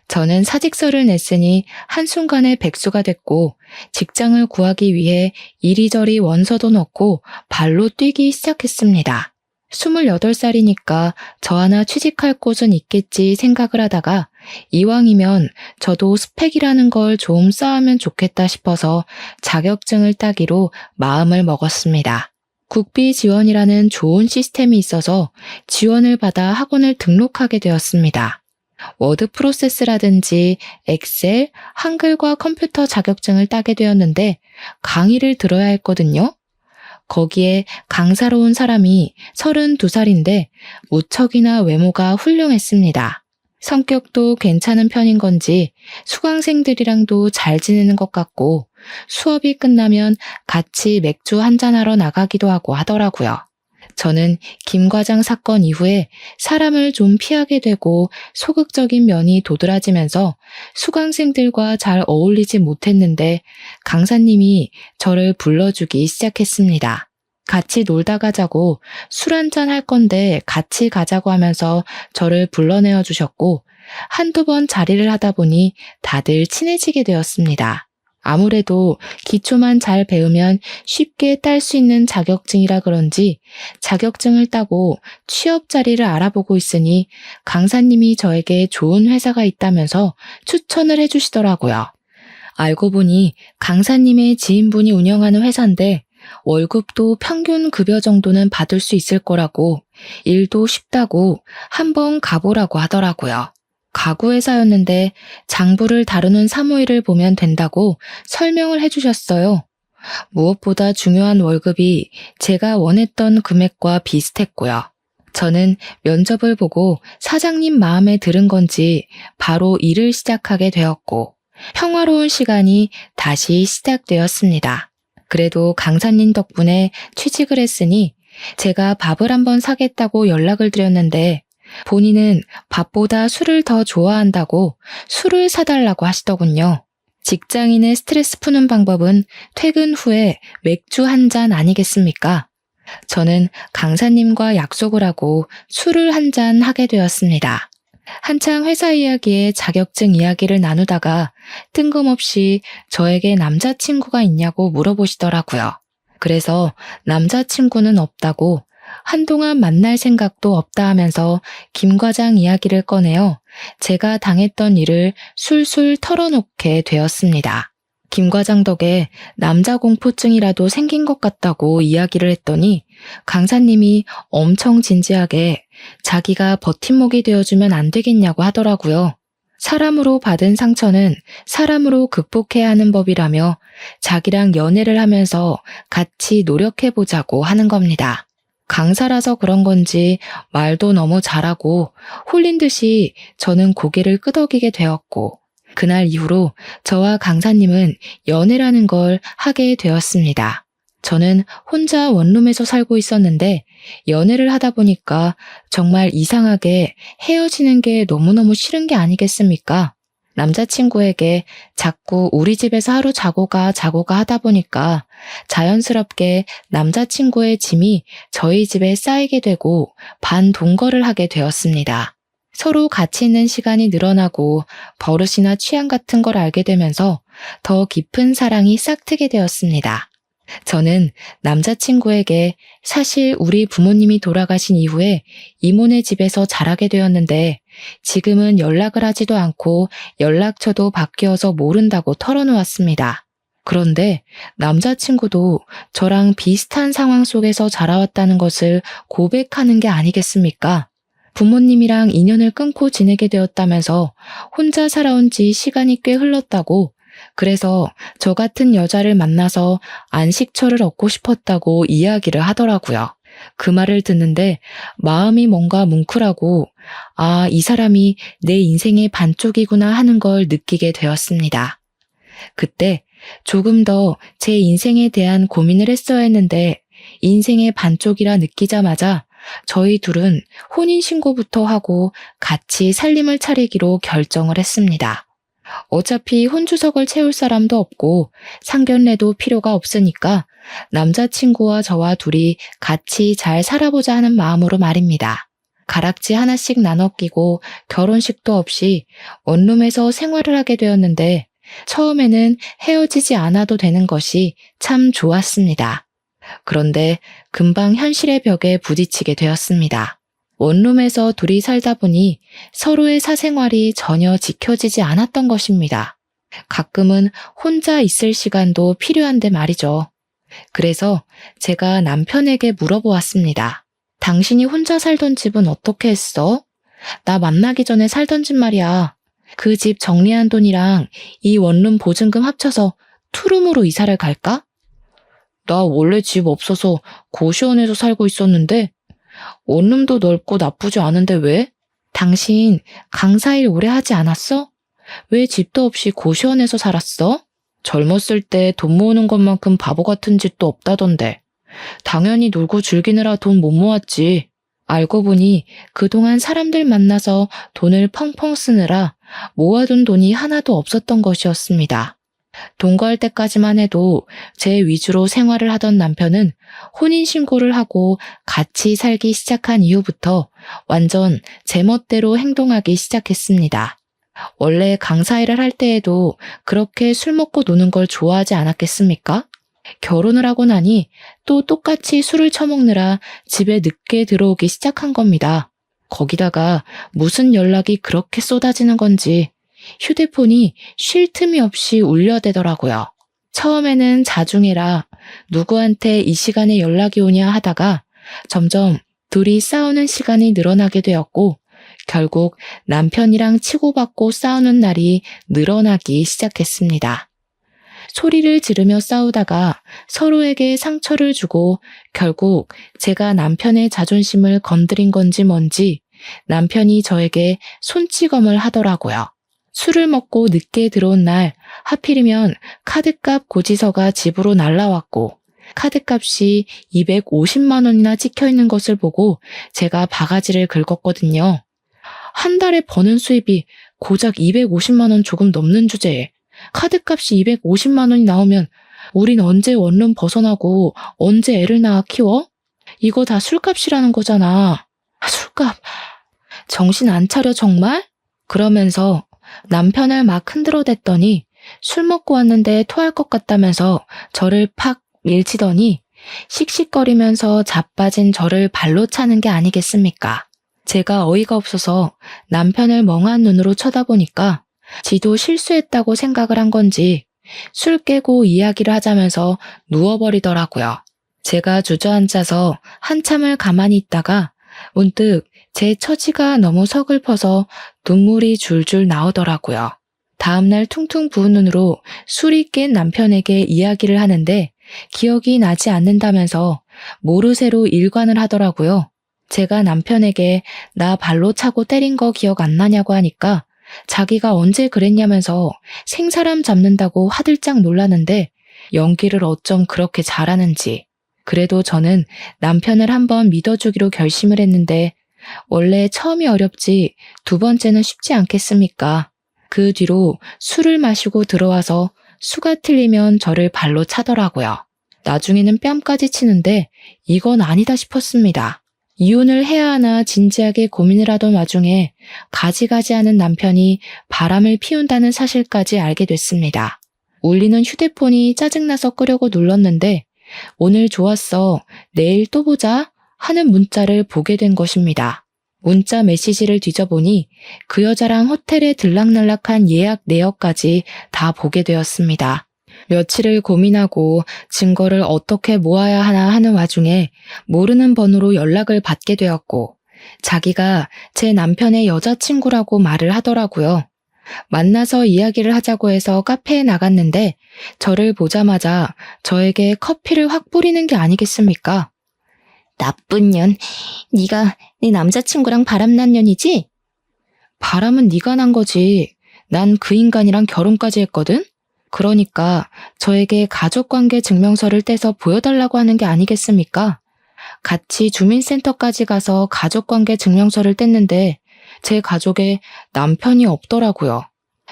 A: 저는 사직서를 냈으니 한순간에 백수가 됐고 직장을 구하기 위해 이리저리 원서도 넣고 발로 뛰기 시작했습니다. 28살이니까 저 하나 취직할 곳은 있겠지 생각을 하다가 이왕이면 저도 스펙이라는 걸 좀 쌓으면 좋겠다 싶어서 자격증을 따기로 마음을 먹었습니다. 국비 지원이라는 좋은 시스템이 있어서 지원을 받아 학원을 등록하게 되었습니다. 워드 프로세스라든지 엑셀, 한글과 컴퓨터 자격증을 따게 되었는데 강의를 들어야 했거든요. 거기에 강사로 온 사람이 32살인데 무척이나 외모가 훌륭했습니다. 성격도 괜찮은 편인 건지 수강생들이랑도 잘 지내는 것 같고 수업이 끝나면 같이 맥주 한잔하러 나가기도 하고 하더라고요. 저는 김 과장 사건 이후에 사람을 좀 피하게 되고 소극적인 면이 도드라지면서 수강생들과 잘 어울리지 못했는데 강사님이 저를 불러주기 시작했습니다. 같이 놀다 가자고 술 한잔 할 건데 같이 가자고 하면서 저를 불러내어 주셨고 한두 번 자리를 하다 보니 다들 친해지게 되었습니다. 아무래도 기초만 잘 배우면 쉽게 딸 수 있는 자격증이라 그런지 자격증을 따고 취업 자리를 알아보고 있으니 강사님이 저에게 좋은 회사가 있다면서 추천을 해주시더라고요. 알고 보니 강사님의 지인분이 운영하는 회사인데 월급도 평균 급여 정도는 받을 수 있을 거라고 일도 쉽다고 한번 가보라고 하더라고요. 가구회사였는데 장부를 다루는 사무일을 보면 된다고 설명을 해주셨어요. 무엇보다 중요한 월급이 제가 원했던 금액과 비슷했고요. 저는 면접을 보고 사장님 마음에 들은 건지 바로 일을 시작하게 되었고 평화로운 시간이 다시 시작되었습니다. 그래도 강사님 덕분에 취직을 했으니 제가 밥을 한번 사겠다고 연락을 드렸는데 본인은 밥보다 술을 더 좋아한다고 술을 사달라고 하시더군요. 직장인의 스트레스 푸는 방법은 퇴근 후에 맥주 한 잔 아니겠습니까? 저는 강사님과 약속을 하고 술을 한 잔 하게 되었습니다. 한창 회사 이야기에 자격증 이야기를 나누다가 뜬금없이 저에게 남자친구가 있냐고 물어보시더라고요. 그래서 남자친구는 없다고 한동안 만날 생각도 없다 하면서 김 과장 이야기를 꺼내어 제가 당했던 일을 술술 털어놓게 되었습니다. 김 과장 덕에 남자 공포증이라도 생긴 것 같다고 이야기를 했더니 강사님이 엄청 진지하게 자기가 버팀목이 되어주면 안 되겠냐고 하더라고요. 사람으로 받은 상처는 사람으로 극복해야 하는 법이라며 자기랑 연애를 하면서 같이 노력해보자고 하는 겁니다. 강사라서 그런 건지 말도 너무 잘하고 홀린 듯이 저는 고개를 끄덕이게 되었고 그날 이후로 저와 강사님은 연애라는 걸 하게 되었습니다. 저는 혼자 원룸에서 살고 있었는데 연애를 하다 보니까 정말 이상하게 헤어지는 게 너무너무 싫은 게 아니겠습니까? 남자친구에게 자꾸 우리 집에서 하루 자고 가 하다 보니까 자연스럽게 남자친구의 짐이 저희 집에 쌓이게 되고 반동거를 하게 되었습니다. 서로 같이 있는 시간이 늘어나고 버릇이나 취향 같은 걸 알게 되면서 더 깊은 사랑이 싹트게 되었습니다. 저는 남자친구에게 사실 우리 부모님이 돌아가신 이후에 이모네 집에서 자라게 되었는데 지금은 연락을 하지도 않고 연락처도 바뀌어서 모른다고 털어놓았습니다. 그런데 남자친구도 저랑 비슷한 상황 속에서 자라왔다는 것을 고백하는 게 아니겠습니까? 부모님이랑 인연을 끊고 지내게 되었다면서 혼자 살아온 지 시간이 꽤 흘렀다고 그래서 저 같은 여자를 만나서 안식처를 얻고 싶었다고 이야기를 하더라고요. 그 말을 듣는데 마음이 뭔가 뭉클하고 아, 이 사람이 내 인생의 반쪽이구나 하는 걸 느끼게 되었습니다. 그때 조금 더 제 인생에 대한 고민을 했어야 했는데 인생의 반쪽이라 느끼자마자 저희 둘은 혼인신고부터 하고 같이 살림을 차리기로 결정을 했습니다. 어차피 혼주석을 채울 사람도 없고 상견례도 필요가 없으니까 남자친구와 저와 둘이 같이 잘 살아보자 하는 마음으로 말입니다. 가락지 하나씩 나눠 끼고 결혼식도 없이 원룸에서 생활을 하게 되었는데 처음에는 헤어지지 않아도 되는 것이 참 좋았습니다. 그런데 금방 현실의 벽에 부딪히게 되었습니다. 원룸에서 둘이 살다 보니 서로의 사생활이 전혀 지켜지지 않았던 것입니다. 가끔은 혼자 있을 시간도 필요한데 말이죠. 그래서 제가 남편에게 물어보았습니다. 당신이 혼자 살던 집은 어떻게 했어? 나 만나기 전에 살던 집 말이야. 그 집 정리한 돈이랑 이 원룸 보증금 합쳐서 투룸으로 이사를 갈까? 나 원래 집 없어서 고시원에서 살고 있었는데 원룸도 넓고 나쁘지 않은데 왜? 당신 강사일 오래 하지 않았어? 왜 집도 없이 고시원에서 살았어? 젊었을 때 돈 모으는 것만큼 바보 같은 짓도 없다던데 당연히 놀고 즐기느라 돈 못 모았지. 알고 보니 그동안 사람들 만나서 돈을 펑펑 쓰느라 모아둔 돈이 하나도 없었던 것이었습니다. 동거할 때까지만 해도 제 위주로 생활을 하던 남편은 혼인신고를 하고 같이 살기 시작한 이후부터 완전 제 멋대로 행동하기 시작했습니다. 원래 강사 일을 할 때에도 그렇게 술 먹고 노는 걸 좋아하지 않았겠습니까? 결혼을 하고 나니 또 똑같이 술을 처먹느라 집에 늦게 들어오기 시작한 겁니다. 거기다가 무슨 연락이 그렇게 쏟아지는 건지 휴대폰이 쉴 틈이 없이 울려대더라고요. 처음에는 자중해라, 누구한테 이 시간에 연락이 오냐 하다가 점점 둘이 싸우는 시간이 늘어나게 되었고 결국 남편이랑 치고받고 싸우는 날이 늘어나기 시작했습니다. 소리를 지르며 싸우다가 서로에게 상처를 주고 결국 제가 남편의 자존심을 건드린 건지 뭔지 남편이 저에게 손찌검을 하더라고요. 술을 먹고 늦게 들어온 날 하필이면 카드값 고지서가 집으로 날라왔고 카드값이 250만 원이나 찍혀있는 것을 보고 제가 바가지를 긁었거든요. 한 달에 버는 수입이 고작 250만 원 조금 넘는 주제에 카드값이 250만 원이 나오면 우린 언제 원룸 벗어나고 언제 애를 낳아 키워? 이거 다 술값이라는 거잖아. 술값. 정신 안 차려 정말? 그러면서 남편을 막 흔들어댔더니 술 먹고 왔는데 토할 것 같다면서 저를 팍 밀치더니 씩씩거리면서 자빠진 저를 발로 차는 게 아니겠습니까? 제가 어이가 없어서 남편을 멍한 눈으로 쳐다보니까 지도 실수했다고 생각을 한 건지 술 깨고 이야기를 하자면서 누워버리더라고요. 제가 주저앉아서 한참을 가만히 있다가 문득 제 처지가 너무 서글퍼서 눈물이 줄줄 나오더라고요. 다음날 퉁퉁 부은 눈으로 술이 깬 남편에게 이야기를 하는데 기억이 나지 않는다면서 모르쇠로 일관을 하더라고요. 제가 남편에게 나 발로 차고 때린 거 기억 안 나냐고 하니까 자기가 언제 그랬냐면서 생사람 잡는다고 화들짝 놀라는데 연기를 어쩜 그렇게 잘하는지. 그래도 저는 남편을 한번 믿어주기로 결심을 했는데 원래 처음이 어렵지 두 번째는 쉽지 않겠습니까? 그 뒤로 술을 마시고 들어와서 수가 틀리면 저를 발로 차더라고요. 나중에는 뺨까지 치는데 이건 아니다 싶었습니다. 이혼을 해야 하나 진지하게 고민을 하던 와중에 가지가지 하는 남편이 바람을 피운다는 사실까지 알게 됐습니다. 울리는 휴대폰이 짜증나서 끄려고 눌렀는데 오늘 좋았어, 내일 또 보자 하는 문자를 보게 된 것입니다. 문자 메시지를 뒤져보니 그 여자랑 호텔에 들락날락한 예약 내역까지 다 보게 되었습니다. 며칠을 고민하고 증거를 어떻게 모아야 하나 하는 와중에 모르는 번호로 연락을 받게 되었고 자기가 제 남편의 여자친구라고 말을 하더라고요. 만나서 이야기를 하자고 해서 카페에 나갔는데 저를 보자마자 저에게 커피를 확 뿌리는 게 아니겠습니까? 나쁜 년, 네가 내 남자친구랑 바람난 년이지? 바람은 네가 난 거지. 난 그 인간이랑 결혼까지 했거든? 그러니까 저에게 가족관계 증명서를 떼서 보여달라고 하는 게 아니겠습니까? 같이 주민센터까지 가서 가족관계 증명서를 뗐는데 제 가족에 남편이 없더라고요.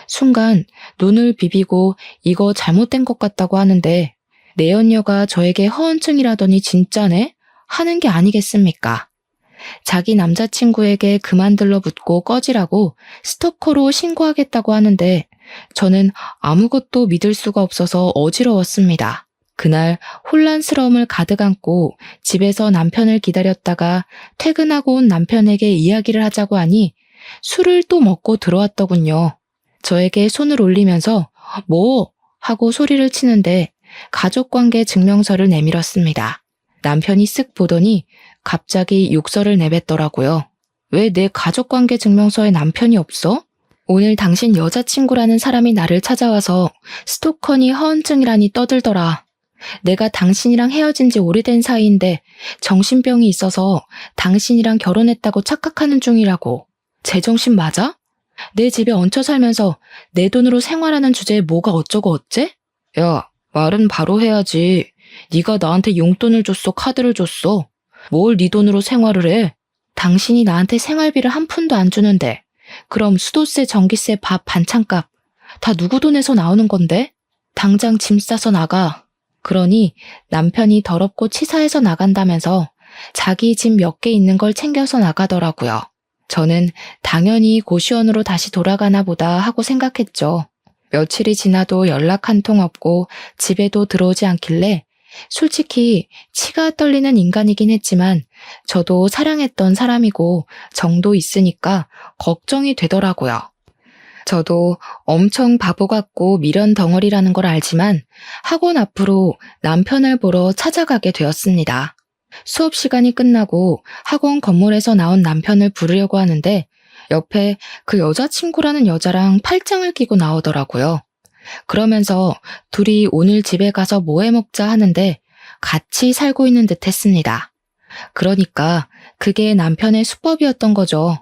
A: 순간 눈을 비비고 이거 잘못된 것 같다고 하는데 내연녀가 저에게 허언증이라더니 진짜네? 하는 게 아니겠습니까? 자기 남자친구에게 그만 들러붙고 꺼지라고 스토커로 신고하겠다고 하는데 저는 아무것도 믿을 수가 없어서 어지러웠습니다. 그날 혼란스러움을 가득 안고 집에서 남편을 기다렸다가 퇴근하고 온 남편에게 이야기를 하자고 하니 술을 또 먹고 들어왔더군요. 저에게 손을 올리면서 뭐? 하고 소리를 치는데 가족관계 증명서를 내밀었습니다. 남편이 쓱 보더니 갑자기 욕설을 내뱉더라고요. 왜 내 가족관계 증명서에 남편이 없어? 오늘 당신 여자친구라는 사람이 나를 찾아와서 스토커니 허언증이라니 떠들더라. 내가 당신이랑 헤어진 지 오래된 사이인데 정신병이 있어서 당신이랑 결혼했다고 착각하는 중이라고. 제정신 맞아? 내 집에 얹혀 살면서 내 돈으로 생활하는 주제에 뭐가 어쩌고 어째? 야, 말은 바로 해야지. 네가 나한테 용돈을 줬어, 카드를 줬어. 뭘 네 돈으로 생활을 해? 당신이 나한테 생활비를 한 푼도 안 주는데 그럼 수도세, 전기세, 밥, 반찬값 다 누구 돈에서 나오는 건데? 당장 짐 싸서 나가. 그러니 남편이 더럽고 치사해서 나간다면서 자기 집 몇 개 있는 걸 챙겨서 나가더라고요. 저는 당연히 고시원으로 다시 돌아가나 보다 하고 생각했죠. 며칠이 지나도 연락 한 통 없고 집에도 들어오지 않길래 솔직히 치가 떨리는 인간이긴 했지만 저도 사랑했던 사람이고 정도 있으니까 걱정이 되더라고요. 저도 엄청 바보 같고 미련 덩어리라는 걸 알지만 학원 앞으로 남편을 보러 찾아가게 되었습니다. 수업 시간이 끝나고 학원 건물에서 나온 남편을 부르려고 하는데 옆에 그 여자친구라는 여자랑 팔짱을 끼고 나오더라고요. 그러면서 둘이 오늘 집에 가서 뭐 해 먹자 하는데 같이 살고 있는 듯 했습니다. 그러니까 그게 남편의 수법이었던 거죠.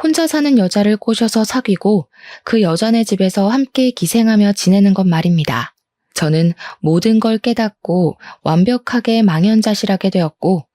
A: 혼자 사는 여자를 꼬셔서 사귀고 그 여자네 집에서 함께 기생하며 지내는 것 말입니다. 저는 모든 걸 깨닫고 완벽하게 망연자실하게 되었고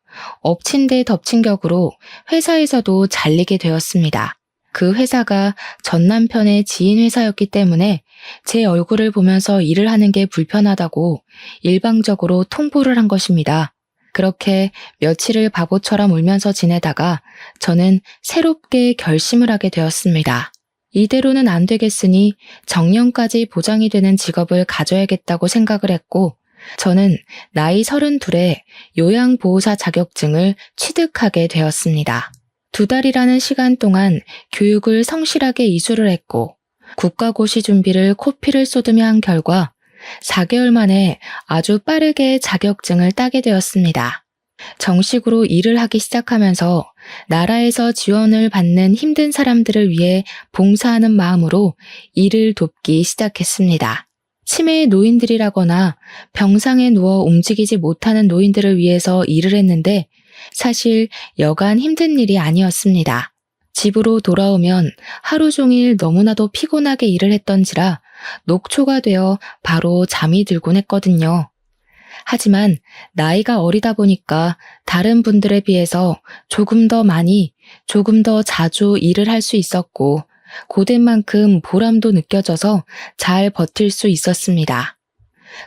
A: 엎친 데 덮친 격으로 회사에서도 잘리게 되었습니다. 그 회사가 전 남편의 지인 회사였기 때문에 제 얼굴을 보면서 일을 하는 게 불편하다고 일방적으로 통보를 한 것입니다. 그렇게 며칠을 바보처럼 울면서 지내다가 저는 새롭게 결심을 하게 되었습니다. 이대로는 안 되겠으니 정년까지 보장이 되는 직업을 가져야겠다고 생각을 했고 저는 나이 32에 요양보호사 자격증을 취득하게 되었습니다. 2달이라는 시간 동안 교육을 성실하게 이수를 했고 국가고시 준비를 코피를 쏟으며 한 결과 4개월 만에 아주 빠르게 자격증을 따게 되었습니다. 정식으로 일을 하기 시작하면서 나라에서 지원을 받는 힘든 사람들을 위해 봉사하는 마음으로 일을 돕기 시작했습니다. 치매의 노인들이라거나 병상에 누워 움직이지 못하는 노인들을 위해서 일을 했는데 사실 여간 힘든 일이 아니었습니다. 집으로 돌아오면 하루 종일 너무나도 피곤하게 일을 했던지라 녹초가 되어 바로 잠이 들곤 했거든요. 하지만 나이가 어리다 보니까 다른 분들에 비해서 조금 더 많이, 조금 더 자주 일을 할 수 있었고 고된 만큼 보람도 느껴져서 잘 버틸 수 있었습니다.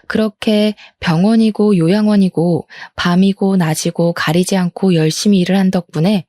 A: 그렇게 병원이고 요양원이고 밤이고 낮이고 가리지 않고 열심히 일을 한 덕분에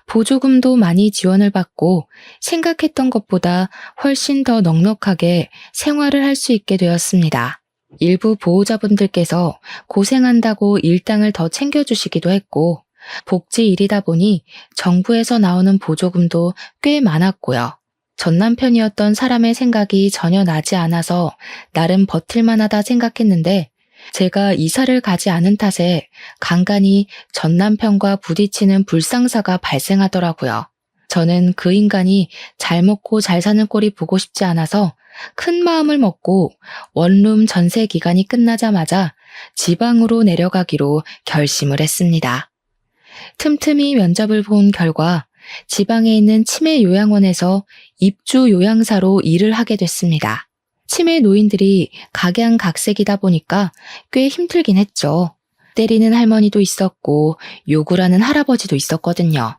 A: 보조금도 많이 지원을 받고 생각했던 것보다 훨씬 더 넉넉하게 생활을 할 수 있게 되었습니다. 일부 보호자분들께서 고생한다고 일당을 더 챙겨주시기도 했고 복지 일이다 보니 정부에서 나오는 보조금도 꽤 많았고요. 전 남편이었던 사람의 생각이 전혀 나지 않아서 나름 버틸만하다 생각했는데 제가 이사를 가지 않은 탓에 간간히 전 남편과 부딪히는 불상사가 발생하더라고요. 저는 그 인간이 잘 먹고 잘 사는 꼴이 보고 싶지 않아서 큰 마음을 먹고 원룸 전세 기간이 끝나자마자 지방으로 내려가기로 결심을 했습니다. 틈틈이 면접을 본 결과 지방에 있는 치매 요양원에서 입주 요양사로 일을 하게 됐습니다. 치매 노인들이 각양각색이다 보니까 꽤 힘들긴 했죠. 때리는 할머니도 있었고 욕을 하는 할아버지도 있었거든요.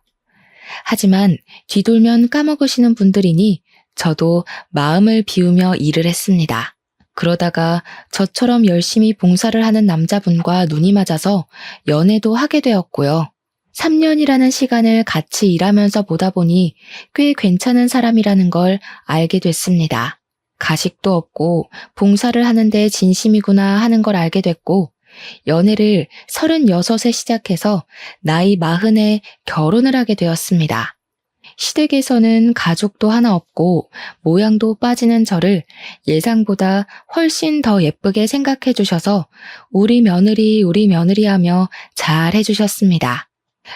A: 하지만 뒤돌면 까먹으시는 분들이니 저도 마음을 비우며 일을 했습니다. 그러다가 저처럼 열심히 봉사를 하는 남자분과 눈이 맞아서 연애도 하게 되었고요. 3년이라는 시간을 같이 일하면서 보다 보니 꽤 괜찮은 사람이라는 걸 알게 됐습니다. 가식도 없고 봉사를 하는데 진심이구나 하는 걸 알게 됐고 연애를 36에 시작해서 나이 40에 결혼을 하게 되었습니다. 시댁에서는 가족도 하나 없고 모양도 빠지는 저를 예상보다 훨씬 더 예쁘게 생각해 주셔서 우리 며느리 하며 잘 해주셨습니다.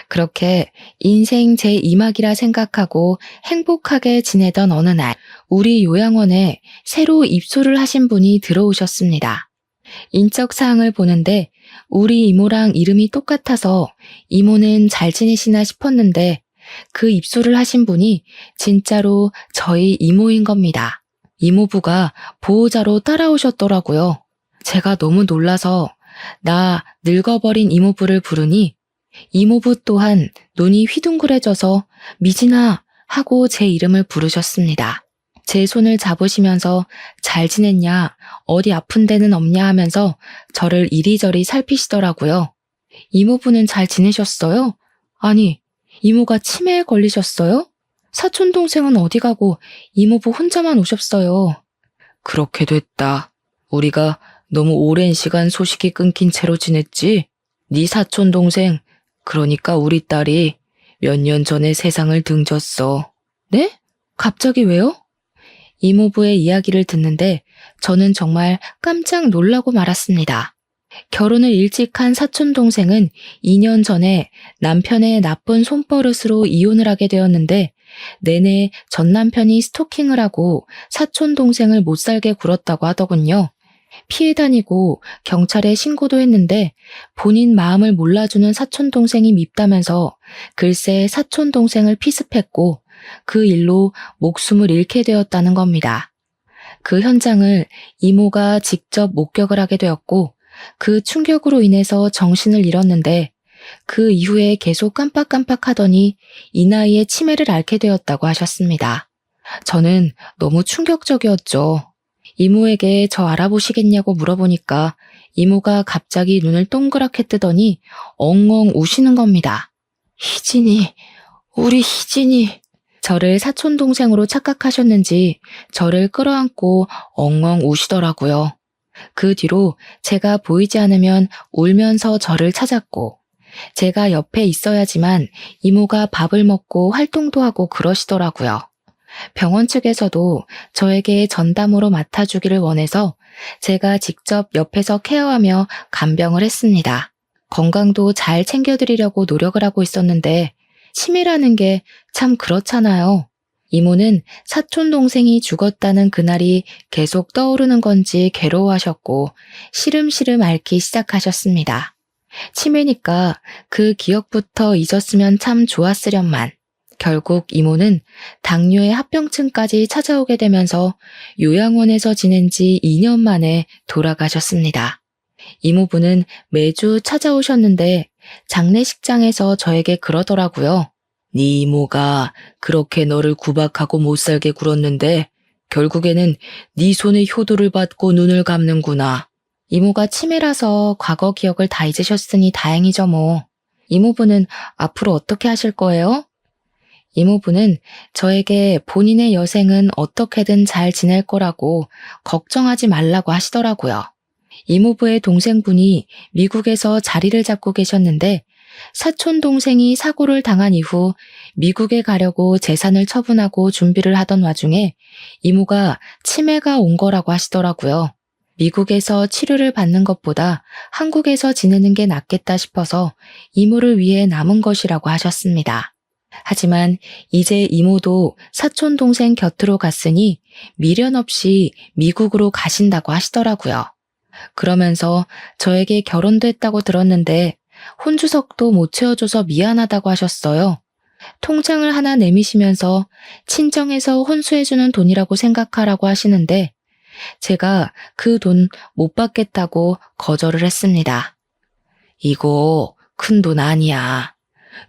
A: 그렇게 인생 제2막이라 생각하고 행복하게 지내던 어느 날 우리 요양원에 새로 입소를 하신 분이 들어오셨습니다. 인적사항을 보는데 우리 이모랑 이름이 똑같아서 이모는 잘 지내시나 싶었는데 그 입소를 하신 분이 진짜로 저희 이모인 겁니다. 이모부가 보호자로 따라오셨더라고요. 제가 너무 놀라서 나 늙어버린 이모부를 부르니 이모부 또한 눈이 휘둥그레져서 미진아 하고 제 이름을 부르셨습니다. 제 손을 잡으시면서 잘 지냈냐, 어디 아픈 데는 없냐 하면서 저를 이리저리 살피시더라고요. 이모부는 잘 지내셨어요? 아니, 이모가 치매에 걸리셨어요? 사촌 동생은 어디 가고 이모부 혼자만 오셨어요. 그렇게 됐다. 우리가 너무 오랜 시간 소식이 끊긴 채로 지냈지? 네 사촌 동생, 그러니까 우리 딸이 몇 년 전에 세상을 등졌어. 네? 갑자기 왜요? 이모부의 이야기를 듣는데 저는 정말 깜짝 놀라고 말았습니다. 결혼을 일찍 한 사촌 동생은 2년 전에 남편의 나쁜 손버릇으로 이혼을 하게 되었는데 내내 전 남편이 스토킹을 하고 사촌 동생을 못 살게 굴었다고 하더군요. 피해 다니고 경찰에 신고도 했는데 본인 마음을 몰라주는 사촌 동생이 밉다면서 글쎄 사촌 동생을 피습했고 그 일로 목숨을 잃게 되었다는 겁니다. 그 현장을 이모가 직접 목격을 하게 되었고 그 충격으로 인해서 정신을 잃었는데 그 이후에 계속 깜빡깜빡하더니 이 나이에 치매를 앓게 되었다고 하셨습니다. 저는 너무 충격적이었죠. 이모에게 저 알아보시겠냐고 물어보니까 이모가 갑자기 눈을 동그랗게 뜨더니 엉엉 우시는 겁니다. 희진이, 우리 희진이. 저를 사촌 동생으로 착각하셨는지 저를 끌어안고 엉엉 우시더라고요. 그 뒤로 제가 보이지 않으면 울면서 저를 찾았고 제가 옆에 있어야지만 이모가 밥을 먹고 활동도 하고 그러시더라고요. 병원 측에서도 저에게 전담으로 맡아주기를 원해서 제가 직접 옆에서 케어하며 간병을 했습니다. 건강도 잘 챙겨드리려고 노력을 하고 있었는데 치매라는 게 참 그렇잖아요. 이모는 사촌 동생이 죽었다는 그날이 계속 떠오르는 건지 괴로워하셨고 시름시름 앓기 시작하셨습니다. 치매니까 그 기억부터 잊었으면 참 좋았으련만 결국 이모는 당뇨의 합병증까지 찾아오게 되면서 요양원에서 지낸 지 2년 만에 돌아가셨습니다. 이모부는 매주 찾아오셨는데 장례식장에서 저에게 그러더라고요. 네 이모가 그렇게 너를 구박하고 못살게 굴었는데 결국에는 네 손에 효도를 받고 눈을 감는구나. 이모가 치매라서 과거 기억을 다 잊으셨으니 다행이죠 뭐. 이모부는 앞으로 어떻게 하실 거예요? 이모부는 저에게 본인의 여생은 어떻게든 잘 지낼 거라고 걱정하지 말라고 하시더라고요. 이모부의 동생분이 미국에서 자리를 잡고 계셨는데 사촌 동생이 사고를 당한 이후 미국에 가려고 재산을 처분하고 준비를 하던 와중에 이모가 치매가 온 거라고 하시더라고요. 미국에서 치료를 받는 것보다 한국에서 지내는 게 낫겠다 싶어서 이모를 위해 남은 것이라고 하셨습니다. 하지만 이제 이모도 사촌 동생 곁으로 갔으니 미련 없이 미국으로 가신다고 하시더라고요. 그러면서 저에게 결혼도 했다고 들었는데 혼주석도 못 채워줘서 미안하다고 하셨어요. 통장을 하나 내미시면서 친정에서 혼수해주는 돈이라고 생각하라고 하시는데 제가 그 돈 못 받겠다고 거절을 했습니다. 이거 큰 돈 아니야.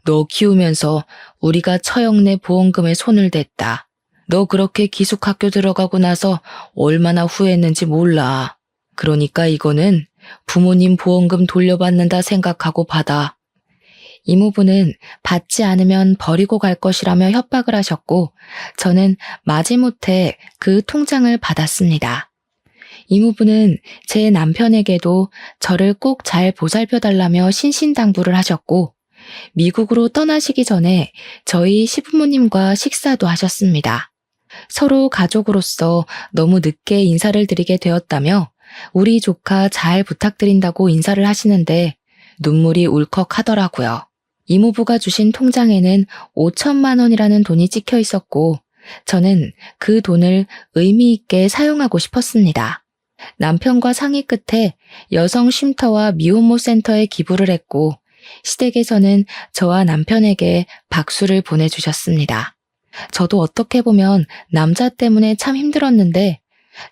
A: 너 키우면서 우리가 처형내 보험금에 손을 댔다. 너 그렇게 기숙학교 들어가고 나서 얼마나 후회했는지 몰라. 그러니까 이거는 부모님 보험금 돌려받는다 생각하고 받아. 이모부는 받지 않으면 버리고 갈 것이라며 협박을 하셨고 저는 마지못해 그 통장을 받았습니다. 이모부는 제 남편에게도 저를 꼭 잘 보살펴달라며 신신당부를 하셨고 미국으로 떠나시기 전에 저희 시부모님과 식사도 하셨습니다. 서로 가족으로서 너무 늦게 인사를 드리게 되었다며 우리 조카 잘 부탁드린다고 인사를 하시는데 눈물이 울컥하더라고요. 이모부가 주신 통장에는 5천만 원이라는 돈이 찍혀 있었고 저는 그 돈을 의미 있게 사용하고 싶었습니다. 남편과 상의 끝에 여성 쉼터와 미혼모 센터에 기부를 했고 시댁에서는 저와 남편에게 박수를 보내주셨습니다. 저도 어떻게 보면 남자 때문에 참 힘들었는데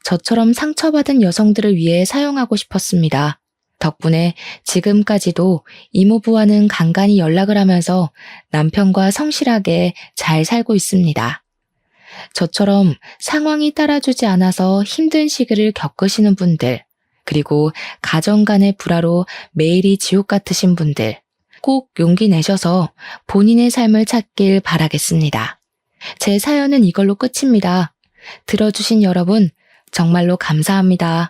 A: 저처럼 상처받은 여성들을 위해 사용하고 싶었습니다. 덕분에 지금까지도 이모부와는 간간히 연락을 하면서 남편과 성실하게 잘 살고 있습니다. 저처럼 상황이 따라주지 않아서 힘든 시기를 겪으시는 분들, 그리고 가정 간의 불화로 매일이 지옥 같으신 분들, 꼭 용기 내셔서 본인의 삶을 찾길 바라겠습니다. 제 사연은 이걸로 끝입니다. 들어주신 여러분, 정말로 감사합니다.